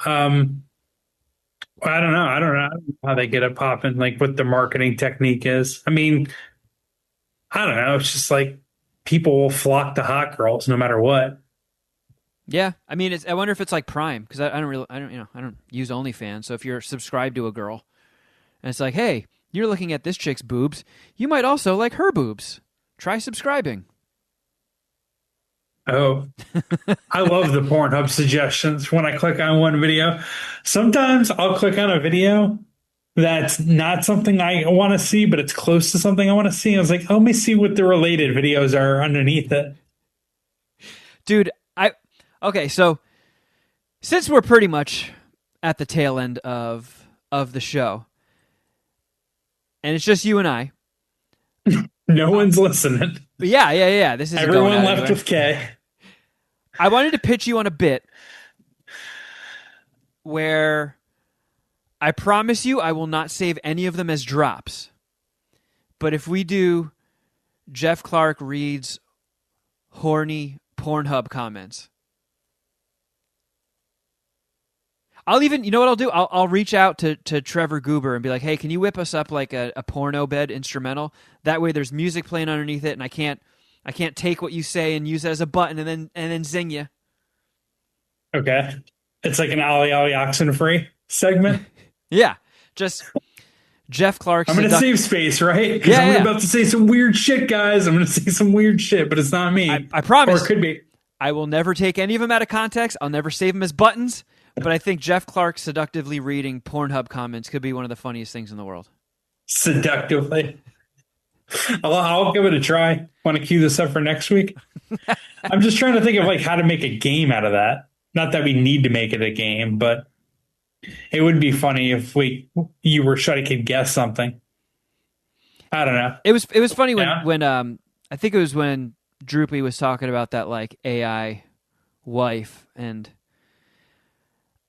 I don't know. I don't know how they get it popping, like what the marketing technique is. I mean, I don't know. It's just like people will flock to hot girls no matter what. Yeah, I mean, I wonder if it's like Prime, because I don't use OnlyFans. So if you're subscribed to a girl, and it's like, hey, you're looking at this chick's boobs, you might also like her boobs. Try subscribing. Oh, I love the Pornhub suggestions when I click on one video. Sometimes I'll click on a video that's not something I want to see, but it's close to something I want to see. I was like, let me see what the related videos are underneath it. Dude, okay, so since we're pretty much at the tail end of the show, and it's just you and I. No one's listening. Yeah. This is everyone left with K. I wanted to pitch you on a bit where I promise you I will not save any of them as drops. But if we do Jeff Clark reads horny Pornhub comments, I'll even, you know what I'll do? I'll reach out to Trevor Goober and be like, hey, can you whip us up like a porno bed instrumental? That way there's music playing underneath it, and I can't take what you say and use it as a button and then zing you. Okay. It's like an Ollie Oxenfree segment. Yeah. Just Jeff Clark. I'm going to save space, right? Because I'm about to say some weird shit, guys. I'm going to say some weird shit, but it's not me. I promise. Or it could be. I will never take any of them out of context. I'll never save them as buttons. But I think Jeff Clark seductively reading Pornhub comments could be one of the funniest things in the world. Seductively. I'll give it a try. Want to cue this up for next week? I'm just trying to think of like how to make a game out of that. Not that we need to make it a game, but it would be funny if you were sure I could guess something. I don't know. It was funny when I think it was when Droopy was talking about that like AI wife, and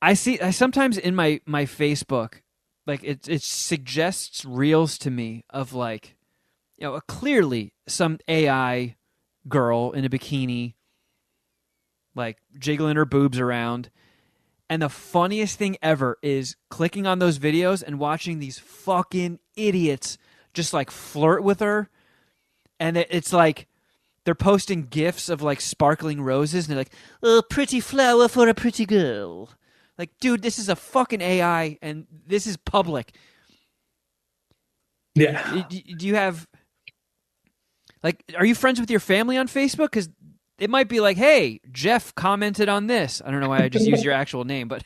I sometimes in my Facebook, like it suggests reels to me of like, you know, clearly some AI girl in a bikini like jiggling her boobs around. And the funniest thing ever is clicking on those videos and watching these fucking idiots just like flirt with her. And it's like they're posting GIFs of like sparkling roses and they're like, "Oh, pretty flower for a pretty girl." Like, dude, this is a fucking AI and this is public. Yeah. Do you have, like, are you friends with your family on Facebook? Because it might be like, hey, Geoff commented on this. I don't know why I just used your actual name, but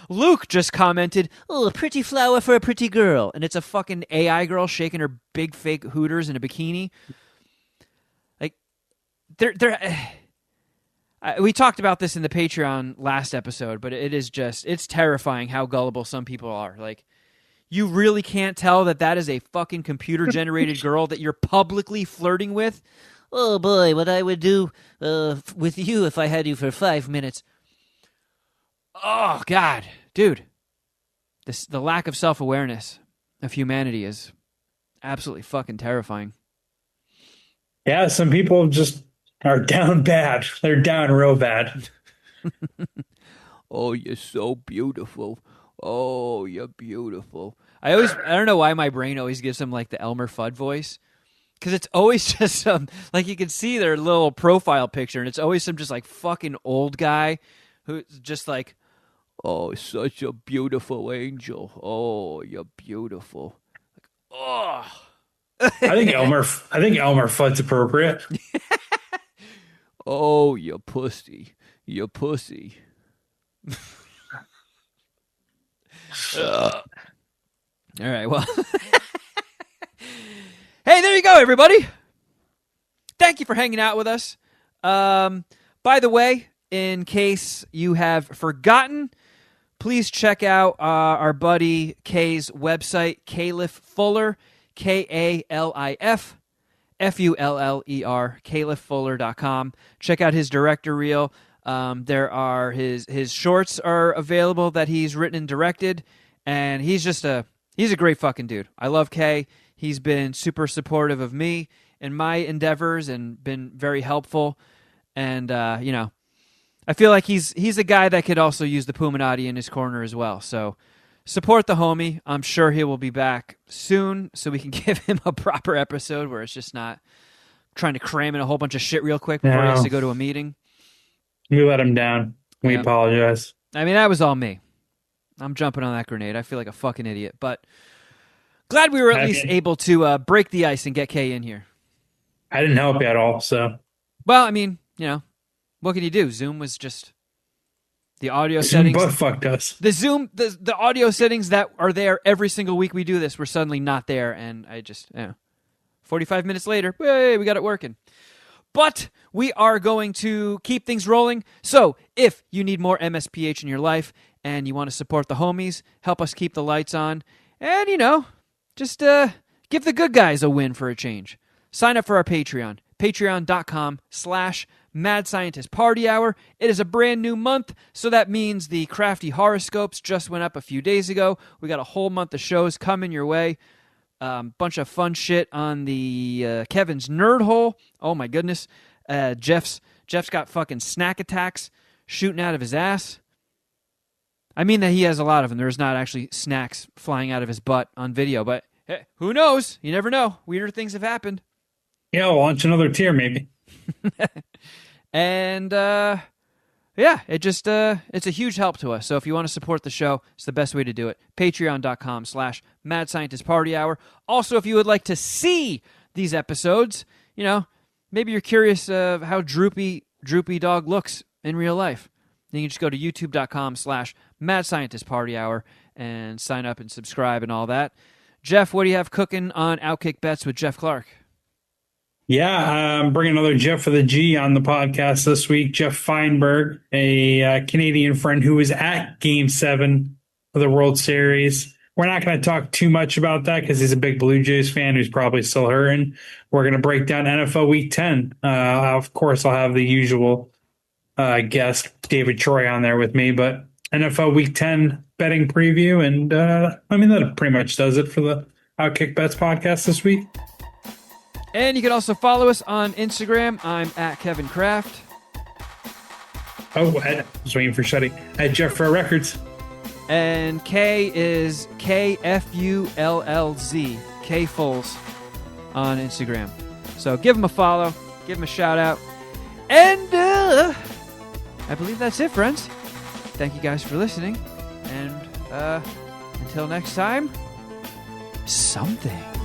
Luke just commented, "Oh, a pretty flower for a pretty girl." And it's a fucking AI girl shaking her big fake hooters in a bikini. Like, we talked about this in the Patreon last episode, but it's terrifying how gullible some people are. Like, you really can't tell that is a fucking computer-generated girl that you're publicly flirting with. "Oh boy, what I would do with you if I had you for 5 minutes." Oh, God. Dude. The lack of self-awareness of humanity is absolutely fucking terrifying. Yeah, some people just are down bad. They're down real bad. "Oh, you're so beautiful. Oh, you're beautiful." I don't know why my brain always gives them like the Elmer Fudd voice. Because it's always just like you can see their little profile picture and it's always some just like fucking old guy who's just like, "Oh, such a beautiful angel. Oh, you're beautiful." Like, oh. I think Elmer Fudd's appropriate. "Oh, you pussy. You pussy." All right, well. Hey, there you go, everybody. Thank you for hanging out with us. By the way, in case you have forgotten, please check out our buddy Kay's website, Kalif Fuller, KALIF FULLER, KalifFuller.com. Check out his director reel. There are his shorts are available that he's written and directed, and he's a great fucking dude. I love Kay. He's been super supportive of me and my endeavors and been very helpful. And I feel like he's a guy that could also use the Puminati in his corner as well. So support the homie. I'm sure he will be back soon so we can give him a proper episode where it's just not trying to cram in a whole bunch of shit real quick before he has to go to a meeting. We let him down. We apologize. I mean, that was all me. I'm jumping on that grenade. I feel like a fucking idiot. But glad we were at least able to break the ice and get Kay in here. I didn't help you at all, so. Well, I mean, what can you do? Zoom was just the audio settings. Zoom butt fucked us. The audio settings that are there every single week we do this were suddenly not there, and I just, 45 minutes later, hey, we got it working. But we are going to keep things rolling. So if you need more MSPH in your life and you want to support the homies, help us keep the lights on, and, just give the good guys a win for a change. Sign up for our Patreon, patreon.com/Mad Scientist Party Hour. It is a brand new month, so that means the crafty horoscopes just went up a few days ago. We got a whole month of shows coming your way. Bunch of fun shit on the Kevin's Nerd Hole. Oh my goodness. Jeff's got fucking snack attacks shooting out of his ass. I mean that he has a lot of them. There's not actually snacks flying out of his butt on video, but hey, who knows? You never know. Weirder things have happened. Yeah, we'll launch another tier maybe. And it's a huge help to us. So if you want to support the show, it's the best way to do it. Patreon.com/Mad Scientist Party Hour. Also, if you would like to see these episodes, maybe you're curious of how Droopy Dog looks in real life. Then you can just go to youtube.com/Mad Scientist Party Hour and sign up and subscribe and all that. Geoff, what do you have cooking on Outkick Bets with Jeff Clark? Yeah, I'm bringing another Jeff for the G on the podcast this week. Jeff Feinberg, a Canadian friend who was at Game 7 of the World Series. We're not going to talk too much about that because he's a big Blue Jays fan who's probably still hurting. We're going to break down NFL Week 10. Of course, I'll have the usual guest, David Troy, on there with me. But NFL Week 10 betting preview. And, that pretty much does it for the Outkick Bets podcast this week. And you can also follow us on Instagram. I'm at Kevin Kraft. Oh, I was waiting for Shuddy. At Jeff for Records. And K is KFULLZ, K Fulls on Instagram. So give him a follow, give him a shout out. And I believe that's it, friends. Thank you guys for listening. And until next time, something.